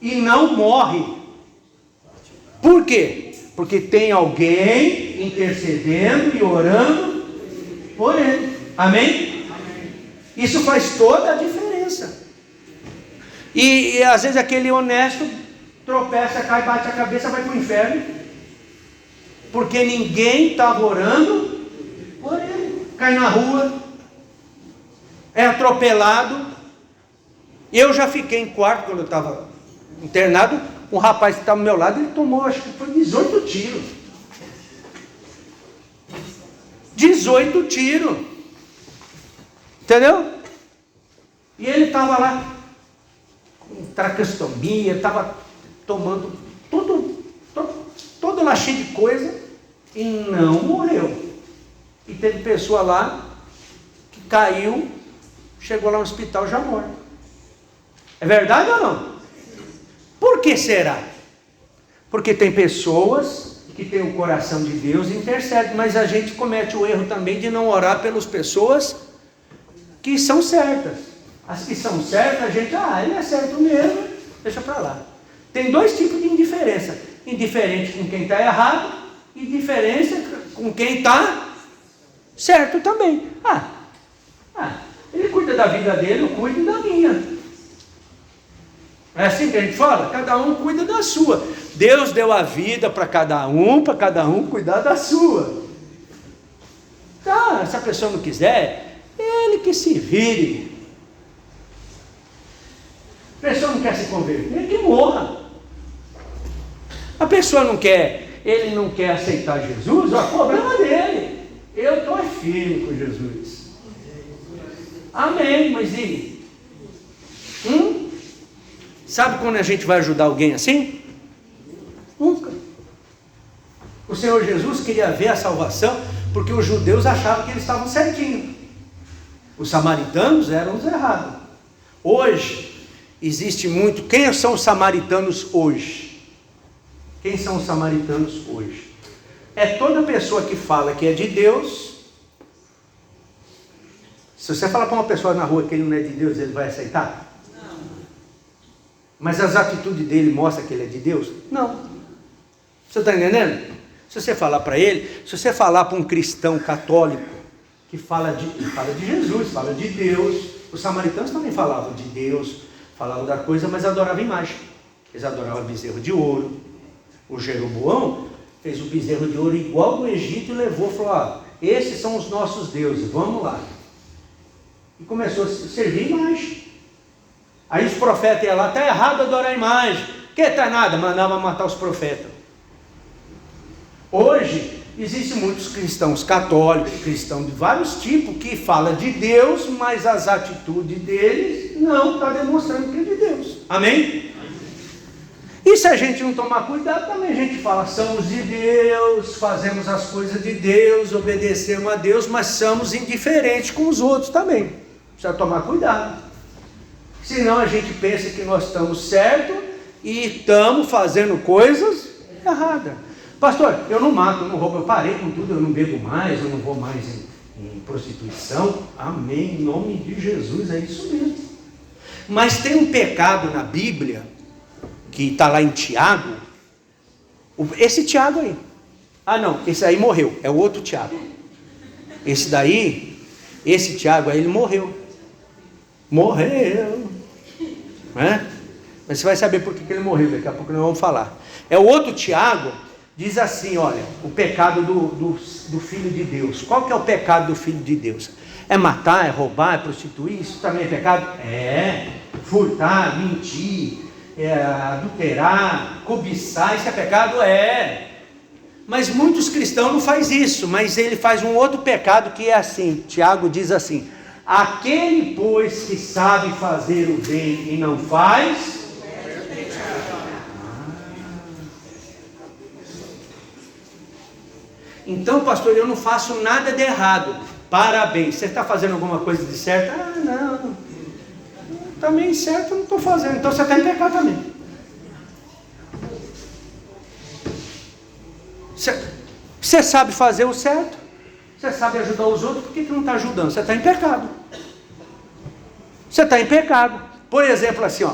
E não morre. Por quê? Porque tem alguém intercedendo e orando por ele. Amém? Isso faz toda a diferença. E às vezes aquele honesto tropeça, cai, bate a cabeça, vai para o inferno. Porque ninguém estava orando por ele. Cai na rua, é atropelado. Eu já fiquei em quarto quando eu estava internado. Um rapaz que estava ao meu lado, ele tomou, acho que foi 18 tiros. 18 tiros. Entendeu? E ele estava lá com tracostomia, estava tomando todo lá cheio de coisa e não morreu. E teve pessoa lá que caiu, chegou lá no hospital já morto. É verdade ou não? Por que será? Porque tem pessoas que tem o coração de Deus e intercede, mas a gente comete o erro também de não orar pelas pessoas que são certas. As que são certas, a gente, ele é certo mesmo, deixa para lá. Tem dois tipos de indiferença: indiferente com quem está errado e indiferença com quem está certo também. Ele cuida da vida dele, eu cuido da minha. É assim que a gente fala? Cada um cuida da sua. Deus deu a vida para cada um cuidar da sua. Se a pessoa não quiser, ele que se vire. A pessoa não quer se converter, ele que morra. A pessoa não quer, ele não quer aceitar Jesus, o problema dele. Eu estou firme com Jesus. Amém, mas e? Sabe quando a gente vai ajudar alguém assim? Nunca. O Senhor Jesus queria ver a salvação, porque os judeus achavam que eles estavam certinhos. Os samaritanos eram os errados. Hoje, existe muito. Quem são os samaritanos hoje? Quem são os samaritanos hoje? É toda pessoa que fala que é de Deus. Se você falar para uma pessoa na rua que ele não é de Deus, ele vai aceitar? Mas as atitudes dele mostram que ele é de Deus? Não. Você está entendendo? Se você falar para ele, se você falar para um cristão católico que fala de Jesus, fala de Deus, os samaritanos também falavam de Deus, falavam da coisa, mas adoravam imagem. Eles adoravam bezerro de ouro. O Jeroboão fez o bezerro de ouro igual do Egito e levou, falou: esses são os nossos deuses, vamos lá. E começou a servir imagem. Aí os profetas iam lá: está errado adorar a imagem. Que está nada? Mandava matar os profetas. Hoje, existem muitos cristãos católicos, cristãos de vários tipos, que falam de Deus, mas as atitudes deles não estão demonstrando que é de Deus. Amém? E se a gente não tomar cuidado, também a gente fala: somos de Deus, fazemos as coisas de Deus, obedecemos a Deus, mas somos indiferentes com os outros também. Precisa tomar cuidado. Senão a gente pensa que nós estamos certos e estamos fazendo coisas erradas. Pastor, eu não mato, eu não roubo, eu parei com tudo, eu não bebo mais, eu não vou mais em prostituição. Amém, em nome de Jesus, é isso mesmo. Mas tem um pecado na Bíblia, que está lá em Tiago, esse Tiago aí. Não, esse aí morreu, é o outro Tiago. Esse Tiago aí, ele morreu. Morreu. Mas você vai saber por que ele morreu, daqui a pouco nós vamos falar. É o outro Tiago, diz assim: olha, o pecado do Filho de Deus. Qual que é o pecado do Filho de Deus? É matar, é roubar, é prostituir? Isso também é pecado? É. Furtar, mentir, adulterar, cobiçar, isso é pecado? É. Mas muitos cristãos não fazem isso, mas ele faz um outro pecado que é assim. Tiago diz assim: aquele, pois, que sabe fazer o bem e não faz, então, pastor, eu não faço nada de errado. Parabéns. Você está fazendo alguma coisa de certo? Não. Também certo eu não estou fazendo. Então você está em pecado também. Você sabe fazer o certo. Você sabe ajudar os outros. Por que não está ajudando? Você está em pecado. Você está em pecado. Por exemplo, assim,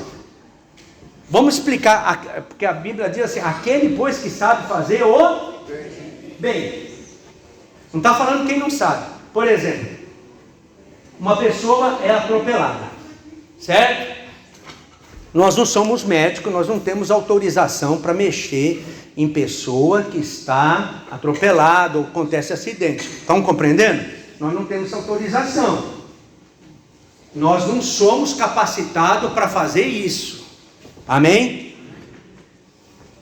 vamos explicar. Porque a Bíblia diz assim: aquele, pois, que sabe fazer o bem. Não está falando quem não sabe. Por exemplo, uma pessoa é atropelada, certo? Nós não somos médicos, nós não temos autorização para mexer em pessoa que está atropelada ou acontece acidente. Estão compreendendo? Nós não temos autorização. Nós não somos capacitados para fazer isso. Amém?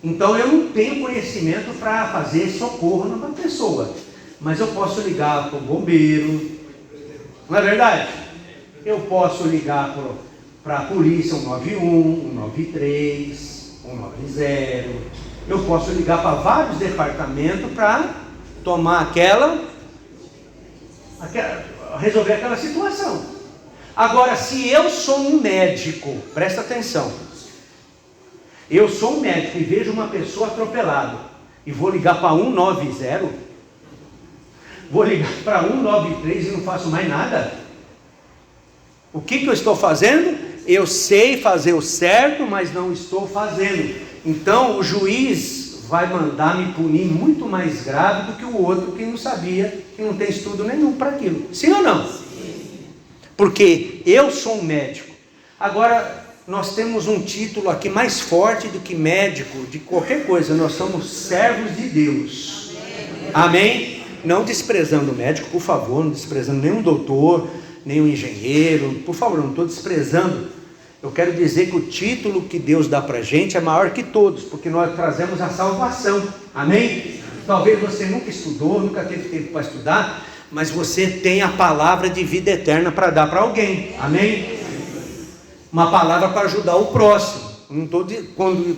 Então eu não tenho conhecimento para fazer socorro numa pessoa, mas eu posso ligar para o bombeiro, não é verdade? Eu posso ligar para a polícia, 191, 193, 190. Eu posso ligar para vários departamentos para tomar resolver aquela situação. Agora, se eu sou um médico, presta atenção, eu sou um médico e vejo uma pessoa atropelada, E vou ligar para 190? Vou ligar para 193 e não faço mais nada? O que eu estou fazendo? Eu sei fazer o certo, mas não estou fazendo. Então o juiz vai mandar me punir muito mais grave do que o outro que não sabia, que não tem estudo nenhum para aquilo. Sim ou não? Sim. Porque eu sou um médico. Agora, nós temos um título aqui mais forte do que médico, de qualquer coisa. Nós somos servos de Deus. Amém? Não desprezando o médico, por favor, não desprezando nenhum doutor, nenhum engenheiro, por favor, não estou desprezando. Eu quero dizer que o título que Deus dá para a gente é maior que todos, porque nós trazemos a salvação. Amém? Talvez você nunca estudou, nunca teve tempo para estudar, mas você tem a palavra de vida eterna para dar para alguém. Amém? Uma palavra para ajudar o próximo. Não estou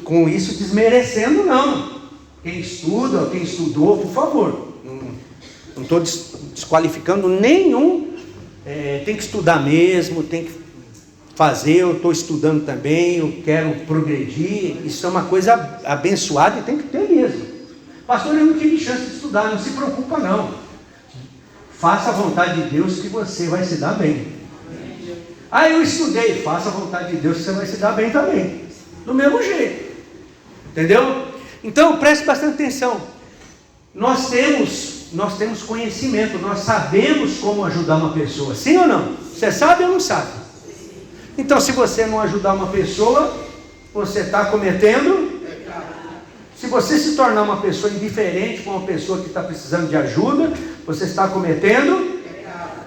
com isso desmerecendo, não. Quem estuda, quem estudou, por favor. Não estou desqualificando nenhum. Tem que estudar mesmo, tem que fazer. Eu estou estudando também, eu quero progredir. Isso é uma coisa abençoada e tem que ter mesmo. Pastor, eu não tive chance de estudar, não se preocupa não. Faça a vontade de Deus que você vai se dar bem. Ah, eu estudei, faça a vontade de Deus que você vai se dar bem também. Do mesmo jeito. Entendeu? Então preste bastante atenção. Nós temos conhecimento, nós sabemos como ajudar uma pessoa. Sim ou não? Você sabe ou não sabe? Então se você não ajudar uma pessoa, você está cometendo pecado. Se você se tornar uma pessoa indiferente com uma pessoa que está precisando de ajuda, você está cometendo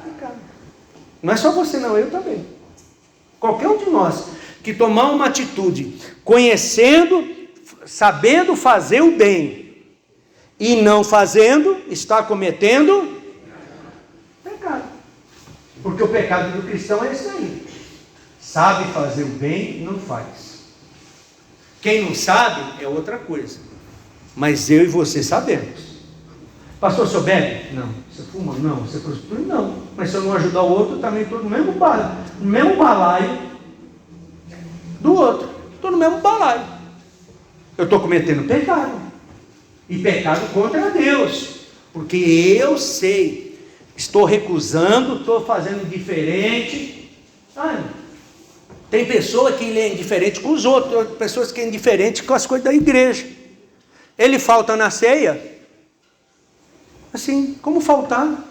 pecado. Não é só você não, eu também. Qualquer um de nós que tomar uma atitude, conhecendo, sabendo fazer o bem e não fazendo, está cometendo pecado. Porque o pecado do cristão é esse aí. Sabe fazer o bem e não faz. Quem não sabe é outra coisa. Mas eu e você sabemos. Pastor, o senhor bebe? Não. Você fuma? Não. Você prostitui? Não. Mas se eu não ajudar o outro, eu também estou no mesmo balaio do outro. Estou no mesmo balaio. Eu estou cometendo pecado. E pecado contra Deus. Porque eu sei. Estou recusando, estou fazendo diferente. Tem pessoa que é indiferente com os outros, pessoas que é indiferente com as coisas da igreja. Ele falta na ceia. Assim, como faltar?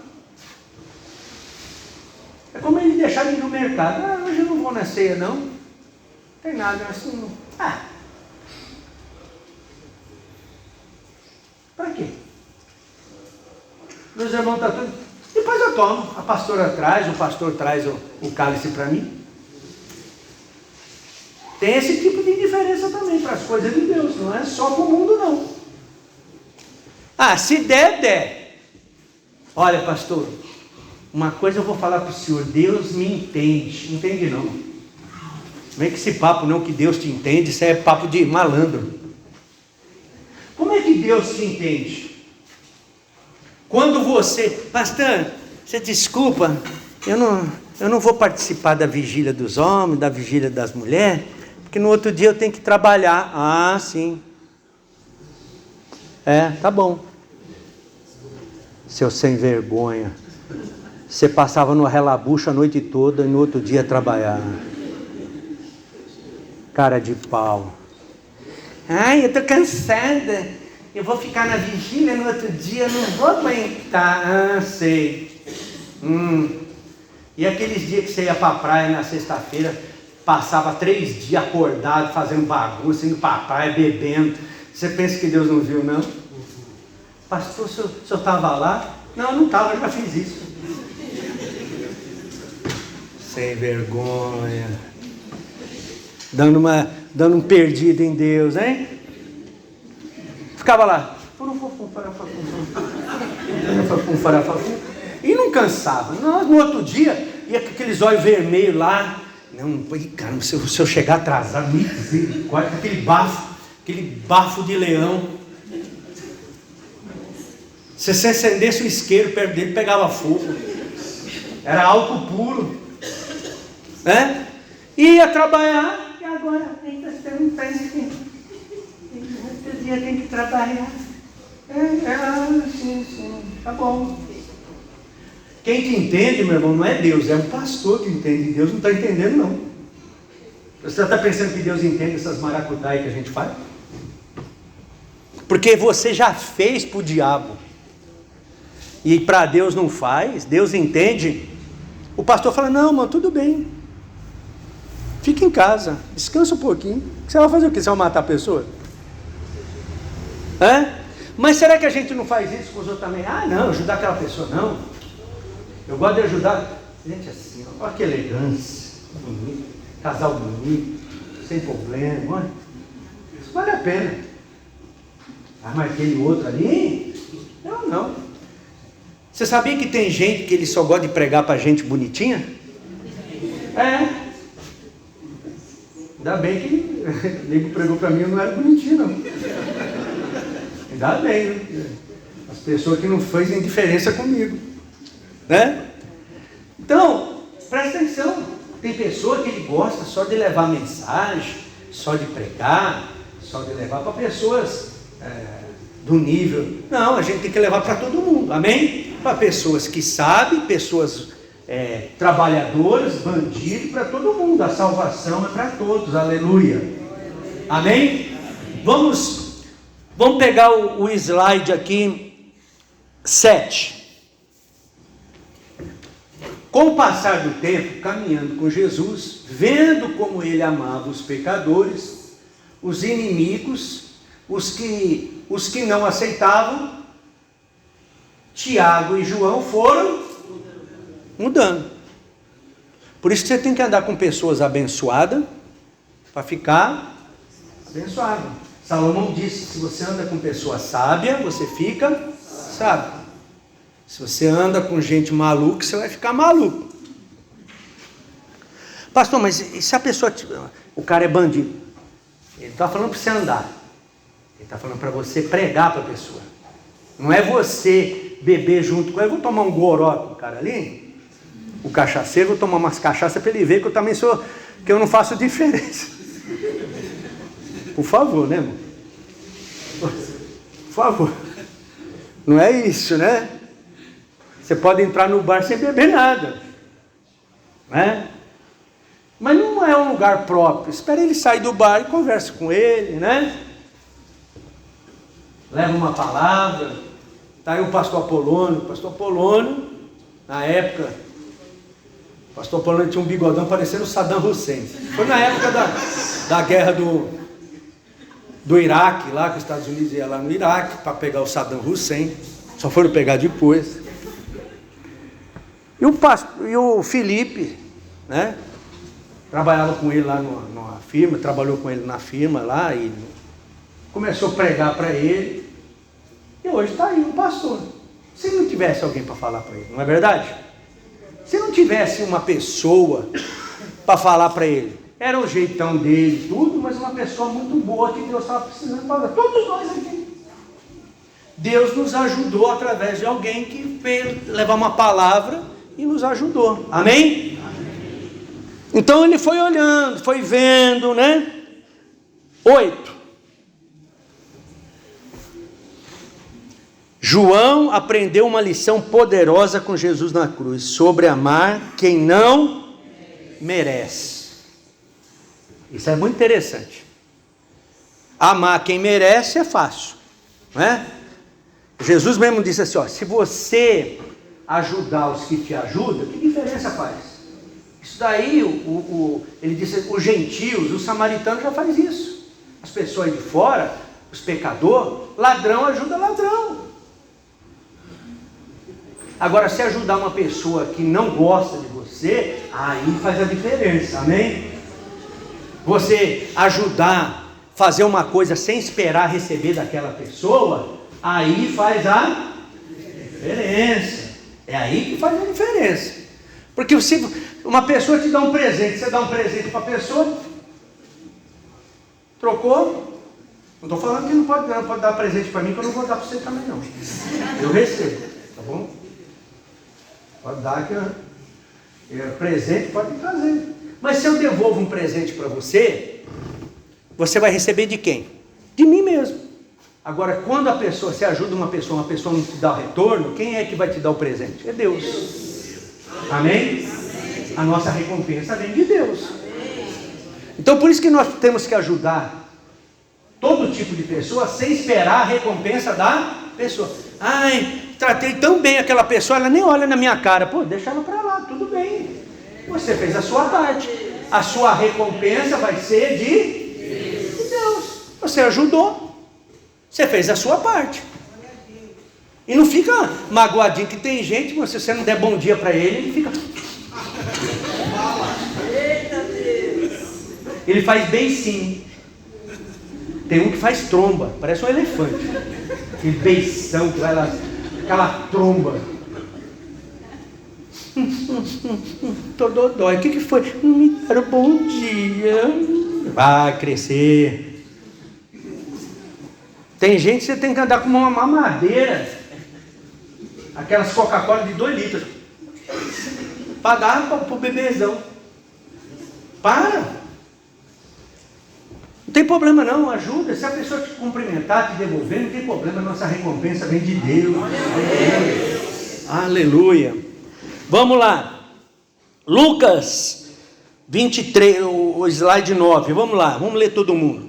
É como ele deixar de ir no mercado. Hoje eu não vou na ceia não. Não tem nada assim. Para quê? Meus irmãos estão tudo. Depois eu tomo. A pastora traz, o pastor traz o cálice para mim. Tem esse tipo de indiferença também para as coisas de Deus. Não é só para o mundo não. Se der. Olha, pastor, uma coisa eu vou falar para o senhor. Deus me entende. Não entende não. Não vem com esse papo não que Deus te entende. Isso é papo de malandro. Como é que Deus te entende? Quando você... Pastor, você desculpa, eu não vou participar da vigília dos homens, da vigília das mulheres, porque no outro dia eu tenho que trabalhar. Sim. Tá bom. Seu sem vergonha. Você passava no relabucho a noite toda e no outro dia trabalhar. Cara de pau. Eu tô cansada. Eu vou ficar na vigília no outro dia, eu não vou aguentar. Sei. E aqueles dias que você ia para a praia na sexta-feira, passava 3 dias acordado, fazendo bagunça, indo para a praia, bebendo. Você pensa que Deus não viu, não? Pastor, o senhor estava lá? Não, eu não estava, eu já fiz isso. Sem vergonha. Dando um perdido em Deus, hein? Ficava lá. E não cansava. No outro dia, ia com aqueles olhos vermelhos lá. Não, cara, se eu chegar atrasado, misericórdia, aquele bafo de leão. Se você acendesse o isqueiro perto dele, pegava fogo. Era álcool puro. Ia trabalhar, e agora ainda você não tem que... Outro dia tem que trabalhar. Sim, tá bom. Quem te entende, meu irmão, não é Deus, é o pastor que entende. Deus não está entendendo, não. Você está pensando que Deus entende essas maracutaias que a gente faz? Porque você já fez para o diabo. E para Deus não faz, Deus entende. O pastor fala, não, mano, tudo bem. Fica em casa, descansa um pouquinho. Você vai fazer o quê? Você vai matar a pessoa? Mas será que a gente não faz isso com os outros também? Não, ajudar aquela pessoa, não. Eu gosto de ajudar. Gente, assim, olha que elegância, bonito, casal bonito, sem problema, olha. Isso vale a pena. Mas aquele outro ali? Não. Você sabia que tem gente que ele só gosta de pregar pra gente bonitinha? Ainda bem que o nego pregou pra mim, eu não era bonitinho, não. Ainda bem, né? As pessoas que não fazem diferença comigo, né? Então, presta atenção. Tem pessoa que ele gosta só de levar mensagem, só de pregar, só de levar para pessoas do nível. Não, a gente tem que levar para todo mundo, amém? Para pessoas que sabem, pessoas trabalhadoras, bandidos, para todo mundo. A salvação é para todos, aleluia, amém? Vamos pegar o slide aqui, 7. Com o passar do tempo, caminhando com Jesus, vendo como ele amava os pecadores, os inimigos, os que não aceitavam, Tiago e João foram mudando. Por isso que você tem que andar com pessoas abençoadas, para ficar abençoado. Salomão disse, se você anda com pessoa sábia, você fica sábio. Se você anda com gente maluca, você vai ficar maluco. Pastor, mas e se a pessoa... O cara é bandido. Ele está falando para você andar. Ele está falando para você pregar para a pessoa. Não é você beber junto com ele. Eu vou tomar um goró com o cara ali. O cachaceiro, vou tomar umas cachaças para ele ver que eu também sou... Que eu não faço diferença. Por favor, né, irmão? Por favor. Não é isso, né? Você pode entrar no bar sem beber nada, né? Mas não é um lugar próprio. Espera ele sair do bar e converse com ele, né? Leva uma palavra. Está aí o pastor Apolônio. O pastor Apolônio, na época, o pastor Apolônio tinha um bigodão parecendo o Saddam Hussein. Foi na época da guerra do Iraque, lá que os Estados Unidos iam lá no Iraque para pegar o Saddam Hussein. Só foram pegar depois. E o Felipe, né? Trabalhava com ele lá numa firma, trabalhou com ele na firma lá e começou a pregar para ele. E hoje está aí um pastor. Se não tivesse alguém para falar para ele, não é verdade? Se não tivesse uma pessoa para falar para ele, era o jeitão dele, tudo, mas uma pessoa muito boa que Deus estava precisando falar. Todos nós aqui. Deus nos ajudou através de alguém que veio levar uma palavra e nos ajudou. Amém? Então ele foi olhando, foi vendo, né? 8. João aprendeu uma lição poderosa com Jesus na cruz, sobre amar quem não merece. Isso é muito interessante. Amar quem merece é fácil, não é? Jesus mesmo disse assim, se você ajudar os que te ajudam, que diferença faz? Isso daí, ele disse, os gentios, os samaritanos já faz isso. As pessoas de fora, os pecadores, ladrão ajuda ladrão. Agora, se ajudar uma pessoa que não gosta de você, aí faz a diferença, amém? Você ajudar, fazer uma coisa sem esperar receber daquela pessoa, aí faz a diferença. É aí que faz a diferença. Porque se uma pessoa te dá um presente, você dá um presente para a pessoa, trocou. Não estou falando que não pode dar presente para mim, que eu não vou dar para você também não. Eu recebo, tá bom? Pode dar que presente pode trazer. Mas se eu devolvo um presente para você, você vai receber de quem? De mim mesmo. Agora, quando você ajuda uma pessoa não te dá o retorno, quem é que vai te dar o presente? É Deus. Amém? A nossa recompensa vem de Deus. Então, por isso que nós temos que ajudar todo tipo de pessoa sem esperar a recompensa da pessoa. Ai, tratei tão bem aquela pessoa, ela nem olha na minha cara. Pô, deixa ela para lá, tudo bem. Você fez a sua parte. A sua recompensa vai ser de Deus. Você ajudou. Você fez a sua parte. E não fica magoadinho, que tem gente, se você não der bom dia para ele fica... Ele faz beicinho. Tem um que faz tromba, parece um elefante. Aquele beição que vai lá, aquela tromba. Tô dodói. O que foi? Não me deram bom dia. Vai crescer. Tem gente que você tem que andar com uma mamadeira. Aquelas Coca-Cola de 2 litros. Para dar pro bebezão. Para. Não tem problema não, ajuda. Se a pessoa te cumprimentar, te devolver, não tem problema. Nossa recompensa vem de Deus. Aleluia. Vamos lá. Lucas 23, o slide 9. Vamos lá, vamos ler todo mundo.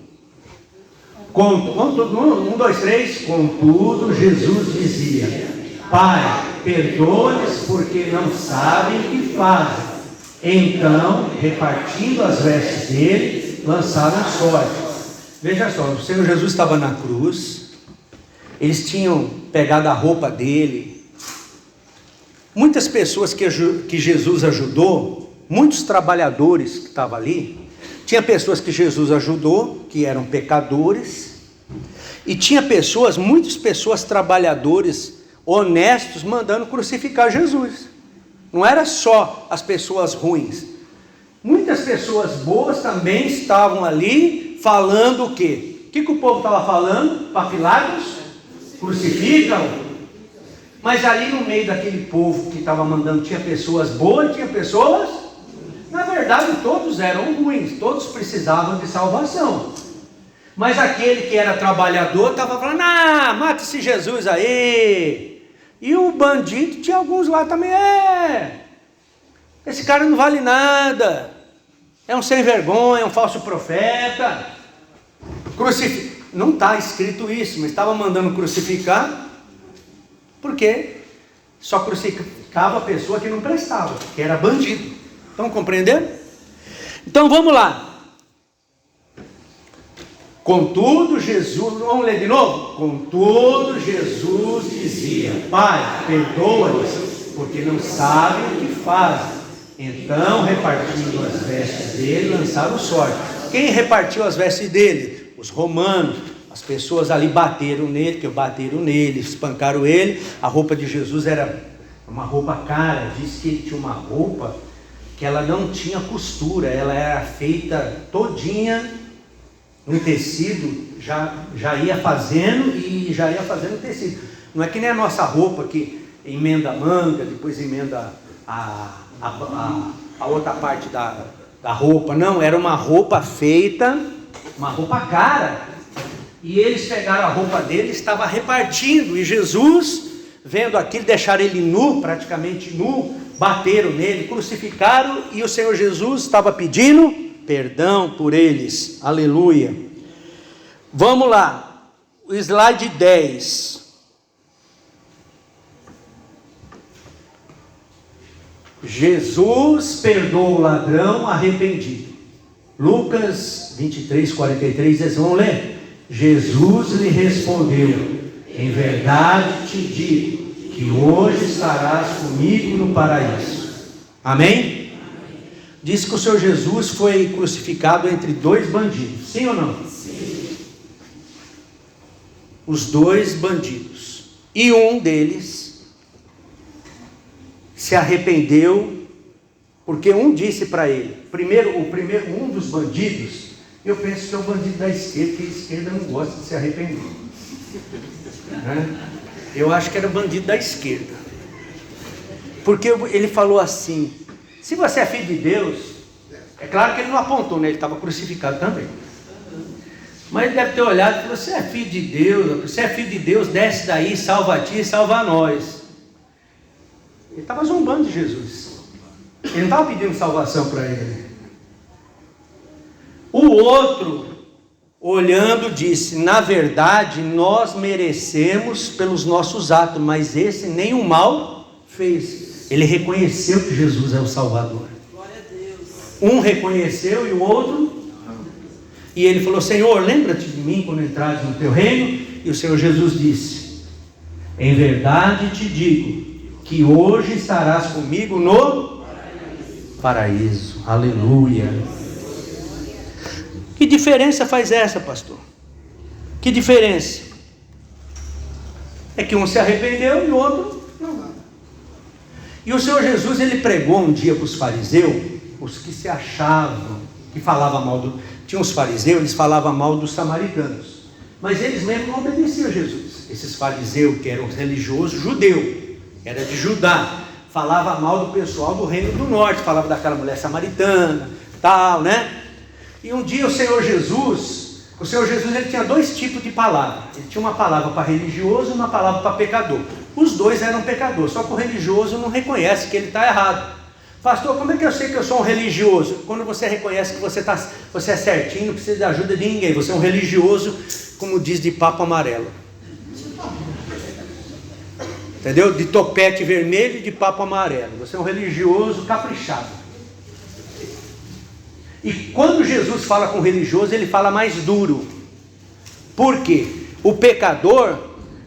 Vamos todo mundo? 1, 2, 3. Contudo, Jesus dizia: Pai, perdoa-lhes porque não sabem o que fazem. Então, repartindo as vestes dele, lançaram sorte. Veja só, o Senhor Jesus estava na cruz, eles tinham pegado a roupa dele. Muitas pessoas que Jesus ajudou, muitos trabalhadores que estavam ali, tinha pessoas que Jesus ajudou, que eram pecadores, e tinha muitas pessoas trabalhadores, honestos, mandando crucificar Jesus. Não era só as pessoas ruins. Muitas pessoas boas também estavam ali falando o quê? O que o povo estava falando para Pilatos? Crucificam. Mas ali no meio daquele povo que estava mandando, tinha pessoas boas e tinha pessoas... Na verdade, todos eram ruins, todos precisavam de salvação. Mas aquele que era trabalhador estava falando: mata esse Jesus aí. E o bandido, tinha alguns lá também: esse cara não vale nada, é um sem vergonha, é um falso profeta. Não está escrito isso, mas estava mandando crucificar, porque só crucificava a pessoa que não prestava, que era bandido. Estão compreendendo? Então vamos lá. Contudo, Jesus, vamos ler de novo? Contudo, Jesus dizia: Pai, perdoa-lhes, porque não sabem o que fazem. Então, repartindo as vestes dele, lançaram sorte. Quem repartiu as vestes dele? Os romanos. As pessoas ali bateram nele, espancaram ele. A roupa de Jesus era uma roupa cara. Diz que ele tinha uma roupa que ela não tinha costura, ela era feita todinha no tecido, já ia fazendo o tecido. Não é que nem a nossa roupa que emenda a manga, depois emenda a outra parte da roupa. Não, era uma roupa feita, uma roupa cara. E eles pegaram a roupa dele, estava repartindo, e Jesus, vendo aquilo, deixaram ele nu, praticamente nu, bateram nele, crucificaram, e o Senhor Jesus estava pedindo perdão por eles. Aleluia. Vamos lá, o slide 10. Jesus perdoa o ladrão arrependido. Lucas 23, 43, vocês vão ler? Jesus lhe respondeu: em verdade te digo, que hoje estarás comigo no paraíso. Amém? Diz que o Senhor Jesus foi crucificado entre 2 bandidos, sim ou não? Sim. Os 2 bandidos, e um deles se arrependeu, porque um disse para ele, um dos bandidos, eu penso que é o bandido da esquerda, porque a esquerda não gosta de se arrepender, né? Eu acho que era bandido da esquerda, porque ele falou assim: se você é filho de Deus, é claro que ele não apontou, né? Ele estava crucificado também. Mas ele deve ter olhado e falou: você é filho de Deus, você é filho de Deus, desce daí, salva a ti e salva a nós. Ele estava zombando de Jesus. Ele não estava pedindo salvação para ele. O outro, olhando, disse: na verdade, nós merecemos pelos nossos atos, mas esse nenhum mal fez. Ele reconheceu que Jesus é o Salvador. Glória a Deus. Um reconheceu e o outro. E ele falou: Senhor, lembra-te de mim quando entrares no teu reino. E o Senhor Jesus disse: em verdade te digo, que hoje estarás comigo no paraíso. Aleluia. Que diferença faz essa, pastor? Que diferença? É que um se arrependeu e o outro não. E o Senhor Jesus, ele pregou um dia para os fariseus, os que se achavam, que falavam mal do... Tinha uns fariseus, eles falavam mal dos samaritanos, mas eles mesmos não obedeciam a Jesus. Esses fariseus que eram religiosos judeus, era de Judá, falava mal do pessoal do reino do norte, falava daquela mulher samaritana, tal, né? E um dia o Senhor Jesus ele tinha dois tipos de palavra. Ele tinha uma palavra para religioso e uma palavra para pecador. Os dois eram pecadores, só que o religioso não reconhece que ele está errado. Pastor, como é que eu sei que eu sou um religioso? Quando você reconhece que você é certinho, não precisa de ajuda de ninguém. Você é um religioso, como diz, de papo amarelo. Entendeu? De topete vermelho e de papo amarelo. Você é um religioso caprichado. E quando Jesus fala com o religioso, ele fala mais duro. Por quê? O pecador,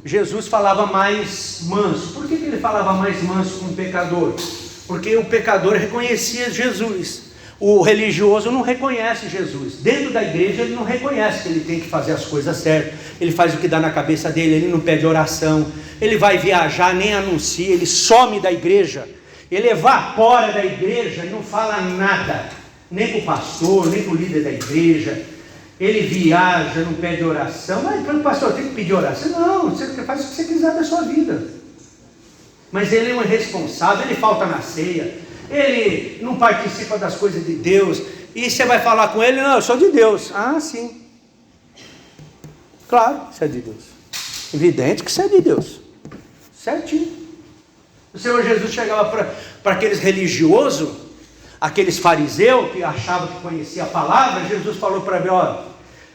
Jesus falava mais manso. Por que ele falava mais manso com o pecador? Porque o pecador reconhecia Jesus. O religioso não reconhece Jesus. Dentro da igreja ele não reconhece que ele tem que fazer as coisas certas. Ele faz o que dá na cabeça dele, ele não pede oração. Ele vai viajar, nem anuncia, ele some da igreja. Ele evapora da igreja e não fala nada. Nem com o pastor, nem com o líder da igreja. Ele viaja, não pede oração. Mas então, pastor, tem que pedir oração? Não, você faz o que você quiser da sua vida. Mas ele é um irresponsável, ele falta na ceia, ele não participa das coisas de Deus. E você vai falar com ele: não, eu sou de Deus. Ah, sim. Claro que você é de Deus. Evidente que você é de Deus. Certinho. O Senhor Jesus chegava para aqueles religiosos, aqueles fariseus que achavam que conhecia a palavra. Jesus falou para mim: ó,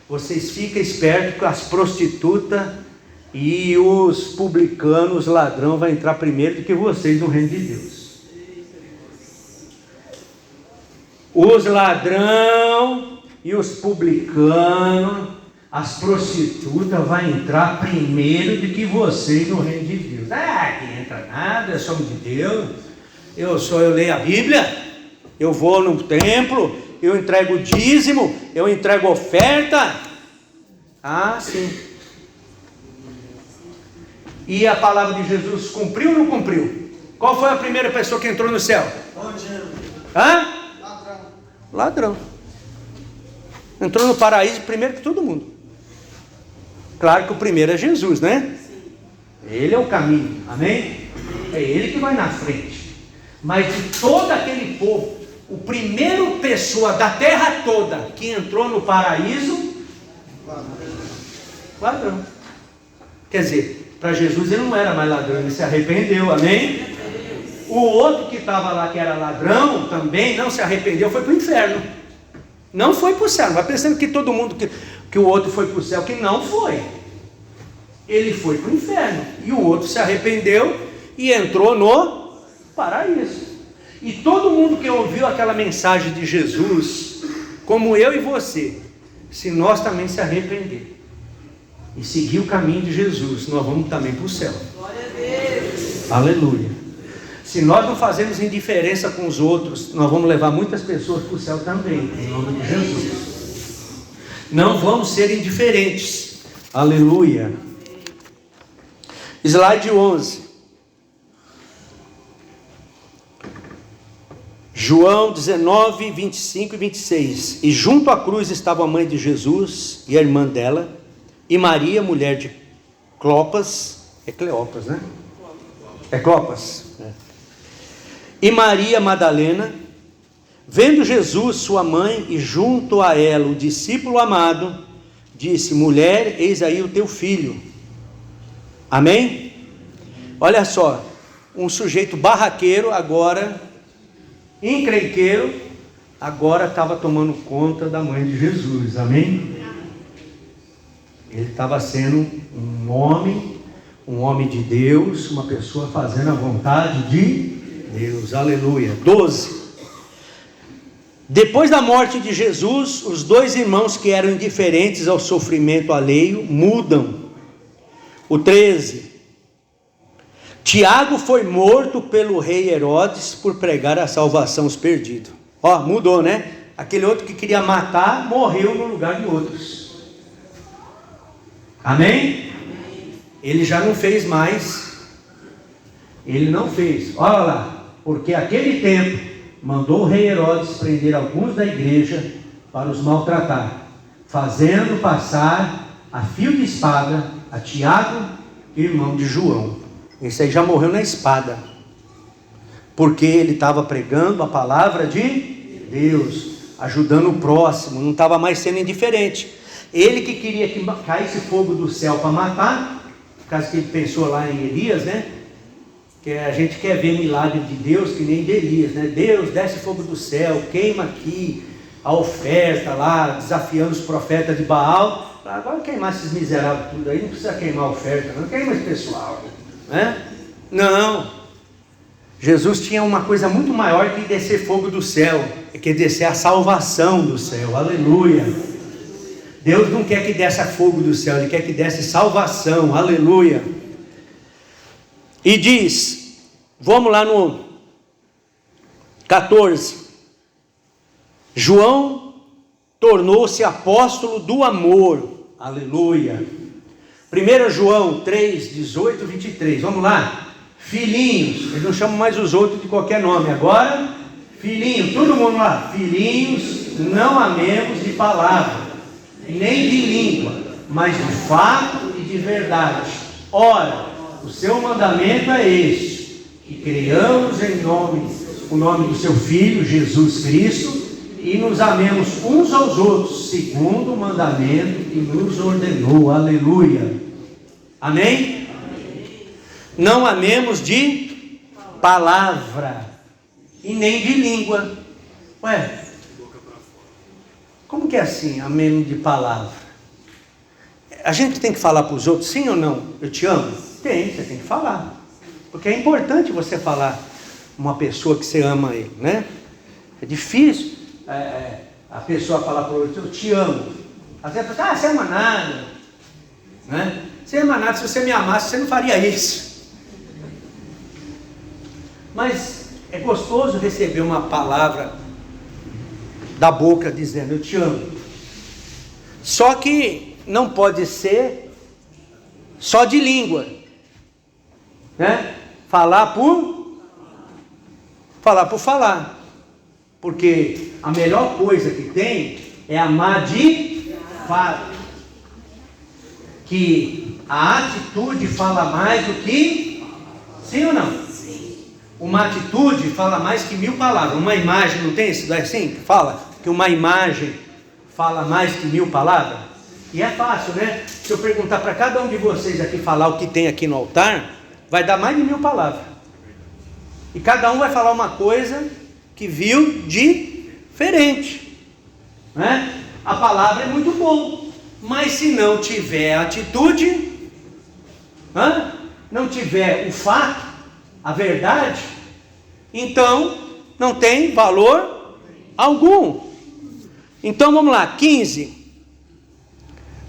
vocês fiquem espertos com as prostitutas e os publicanos, os ladrões, vão entrar primeiro do que vocês no reino de Deus. Os ladrões e os publicanos, as prostitutas vão entrar primeiro do que vocês no reino de Deus. Ah, que entra nada, eu sou de Deus, eu leio a Bíblia, eu vou no templo, eu entrego dízimo, eu entrego oferta. Ah, sim. E a palavra de Jesus cumpriu ou não cumpriu? Qual foi a primeira pessoa que entrou no céu? Hã? Ladrão. Entrou no paraíso primeiro que todo mundo. Claro que o primeiro é Jesus, né? Ele é o caminho, amém? É ele que vai na frente. Mas de todo aquele povo, o primeiro pessoa da terra toda que entrou no paraíso, ladrão. Quer dizer, para Jesus ele não era mais ladrão, ele se arrependeu, amém? O outro que estava lá, que era ladrão, também não se arrependeu, foi para o inferno. Não foi para o céu. Não vai pensando que todo mundo, que o outro foi para o céu, que não foi. Ele foi para o inferno. E o outro se arrependeu e entrou no paraíso. E todo mundo que ouviu aquela mensagem de Jesus, como eu e você, se nós também se arrepender e seguir o caminho de Jesus, nós vamos também para o céu. Glória a Deus. Aleluia. Se nós não fazemos indiferença com os outros, nós vamos levar muitas pessoas para o céu também, em nome de Jesus. Não vamos ser indiferentes. Aleluia. Slide 11. João 19, 25 e 26. E junto à cruz estava a mãe de Jesus e a irmã dela, e Maria, mulher de Clopas. É Cleopas, né? É Clopas. É. E Maria Madalena, vendo Jesus, sua mãe, e junto a ela o discípulo amado, disse: mulher, eis aí o teu filho. Amém? Olha só, um sujeito barraqueiro agora, encrenqueiro, agora estava tomando conta da mãe de Jesus. Amém? Ele estava sendo um homem de Deus, uma pessoa fazendo a vontade de Deus. Aleluia. 12. Depois da morte de Jesus, os dois irmãos que eram indiferentes ao sofrimento alheio mudam. O 13. Tiago foi morto pelo rei Herodes por pregar a salvação aos perdidos. Ó, mudou, né? Aquele outro que queria matar, morreu no lugar de outros. Amém? Ele já não fez mais. Ele não fez. Olha lá, porque aquele tempo mandou o rei Herodes prender alguns da igreja para os maltratar, fazendo passar a fio de espada a Tiago, irmão de João. Esse aí já morreu na espada, porque ele estava pregando a palavra de Deus, ajudando o próximo, não estava mais sendo indiferente. Ele que queria que caísse fogo do céu para matar, por causa que ele pensou lá em Elias, né? Que a gente quer ver milagre de Deus que nem de Elias, né? Deus, desce fogo do céu, queima aqui a oferta lá, desafiando os profetas de Baal. Agora queimar esses miseráveis tudo aí, não precisa queimar a oferta, não queima esse pessoal, né? Não. Jesus tinha uma coisa muito maior que descer fogo do céu, que descer a salvação do céu. Aleluia. Deus não quer que desça fogo do céu, Ele quer que desça salvação. Aleluia. E diz, vamos lá no 14, João tornou-se apóstolo do amor. Aleluia. 1 João 3, 18, 23, vamos lá. Filhinhos, eles não chamam mais os outros de qualquer nome agora. Filhinhos, todo mundo lá. Filhinhos, não amemos de palavra, nem de língua, mas de fato e de verdade. Ora, o seu mandamento é este: que creiamos o nome do seu Filho, Jesus Cristo, e nos amemos uns aos outros, segundo o mandamento que nos ordenou. Aleluia. Amém? Não amemos de palavra, e nem de língua. Ué, como que é assim, amemos de palavra? A gente tem que falar para os outros, sim ou não? Eu te amo? Você tem que falar, porque é importante você falar uma pessoa que você ama ele, né? É difícil a pessoa falar para o outro: eu te amo. Às vezes a pessoa: você ama nada, né? Você ama nada, se você me amasse você não faria isso. Mas é gostoso receber uma palavra da boca dizendo: eu te amo. Só que não pode ser só de língua, né? Falar por falar, porque a melhor coisa que tem é amar de fato, que a atitude fala mais do que, sim ou não? Sim. Uma atitude fala mais que 1000 palavras. Uma imagem, não tem isso assim? Fala que uma imagem fala mais que 1000 palavras. E é fácil, né? Se eu perguntar para cada um de vocês aqui falar o que tem aqui no altar, vai dar mais de 1000 palavras. E cada um vai falar uma coisa que viu diferente, né? A palavra é muito boa, mas se não tiver atitude, não tiver o fato, a verdade, então não tem valor algum. Então vamos lá, 15.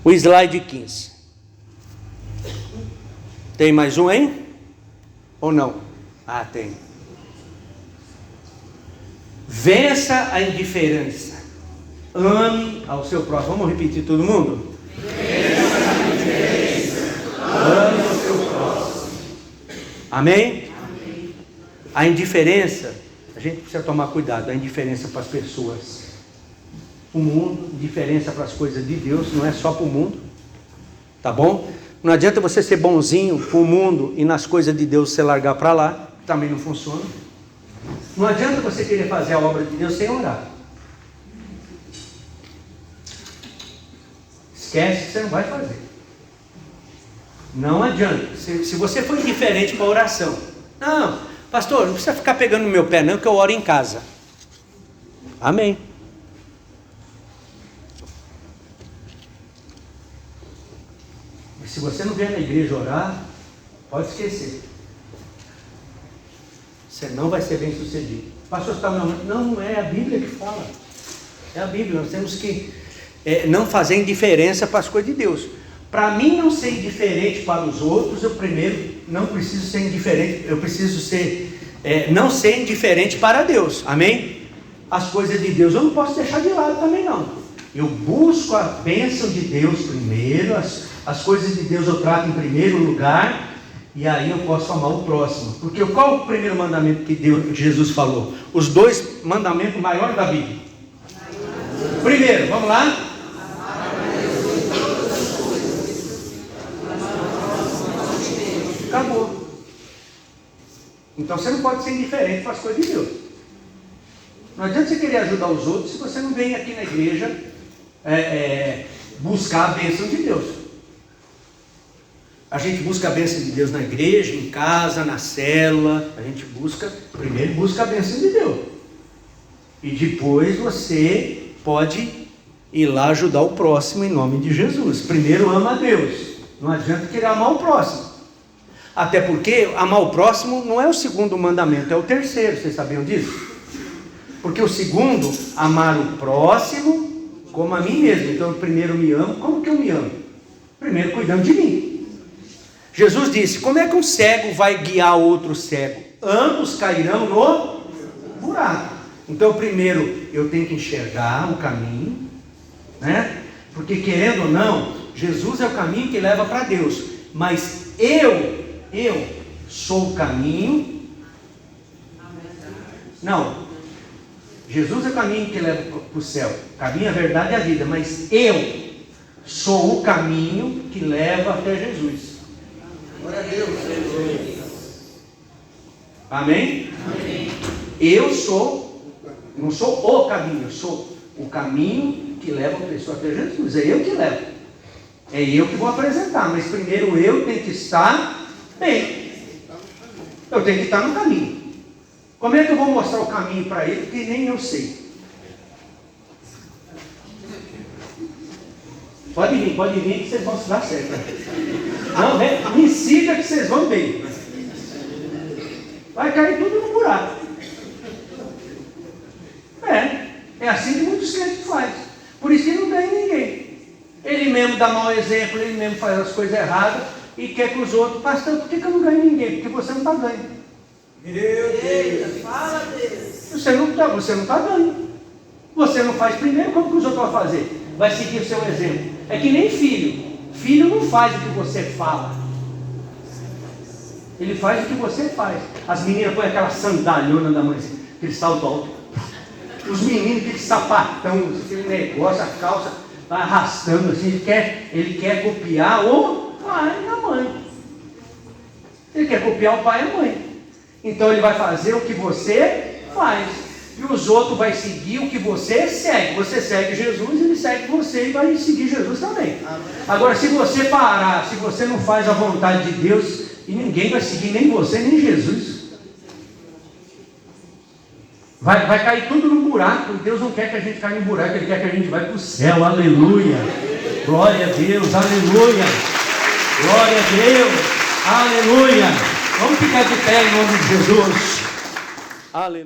O slide 15. Tem mais um, hein? Ou não? Ah, tem. Vença a indiferença. Ame ao seu próximo. Vamos repetir todo mundo? Vença a indiferença. Ame ao seu próximo. Amém? Amém. A indiferença, a gente precisa tomar cuidado. A indiferença para as pessoas, o mundo, indiferença para as coisas de Deus, não é só para o mundo, tá bom? Não adianta você ser bonzinho para o mundo e nas coisas de Deus você largar para lá, também não funciona. Não adianta você querer fazer a obra de Deus sem orar. esquece que você não vai fazer. Não adianta. Se você for indiferente para a oração, não, pastor, não precisa ficar pegando no meu pé não, que eu oro em casa. Amém. E se você não vier na igreja orar, pode esquecer. Você não vai ser bem sucedido. Pastor, está não é a Bíblia que fala. É a Bíblia. Nós temos que não fazer indiferença para as coisas de Deus. Para mim não ser indiferente para os outros, eu primeiro não preciso ser indiferente. Eu preciso não ser indiferente para Deus. Amém? As coisas de Deus eu não posso deixar de lado também não. Eu busco a bênção de Deus primeiro. As coisas de Deus eu trato em primeiro lugar. E aí eu posso amar o próximo. Porque qual o primeiro mandamento que Jesus falou? Os 2 mandamentos maiores da Bíblia. Primeiro, vamos lá? Acabou. Então você não pode ser indiferente para as coisas de Deus. Não adianta você querer ajudar os outros se você não vem aqui na igreja buscar a bênção de Deus. A gente busca a bênção de Deus na igreja, em casa, na célula. A gente primeiro busca a bênção de Deus. E depois você pode ir lá ajudar o próximo em nome de Jesus. Primeiro ama a Deus. Não adianta querer amar o próximo. Até porque amar o próximo não é o segundo mandamento, é o terceiro. Vocês sabiam disso? Porque o segundo, amar o próximo como a mim mesmo. Então, eu primeiro me amo. Como que eu me amo? Primeiro cuidando de mim. Jesus disse, como é que um cego vai guiar outro cego? Ambos cairão no buraco. Então, primeiro, eu tenho que enxergar o caminho, né? Porque, querendo ou não, Jesus é o caminho que leva para Deus. Mas eu sou o caminho. Não. Jesus é o caminho que leva para o céu. O caminho, a verdade e a vida. Mas eu sou o caminho que leva até Jesus. Glória a Deus. Amém? Amém. Eu não sou o caminho, eu sou o caminho que leva a pessoa até Jesus. É eu que levo. É eu que vou apresentar. Mas primeiro eu tenho que estar bem. Eu tenho que estar no caminho. Como é que eu vou mostrar o caminho para ele? Porque nem eu sei. Pode vir que vocês vão se dar certo. Não, me siga que vocês vão bem. Vai cair tudo no buraco. É assim que muitos crentes fazem. Por isso que não ganha ninguém. Ele mesmo dá mau exemplo, ele mesmo faz as coisas erradas e quer que os outros, pastor, por que eu não ganho ninguém? Porque você não está ganhando. Eita, fala Deus. Você não está ganhando. Você não faz primeiro, como que os outros vão fazer? Vai seguir o seu exemplo. É que nem filho. Filho não faz o que você fala. Ele faz o que você faz. As meninas põem aquela sandalhona da mãe, aquele salto alto. Os meninos, aquele sapatão, aquele negócio, a calça vai arrastando assim. Ele quer copiar o pai e a mãe. Ele quer copiar o pai e a mãe. Então ele vai fazer o que você faz. E os outros vão seguir o que você segue. Você segue Jesus, ele segue você e vai seguir Jesus também. Agora, se você parar, se você não faz a vontade de Deus, e ninguém vai seguir, nem você, nem Jesus. Vai cair tudo no buraco. E Deus não quer que a gente caia no buraco, Ele quer que a gente vá para o céu. Aleluia. Glória a Deus. Aleluia. Glória a Deus. Aleluia. Vamos ficar de pé em nome de Jesus. Aleluia.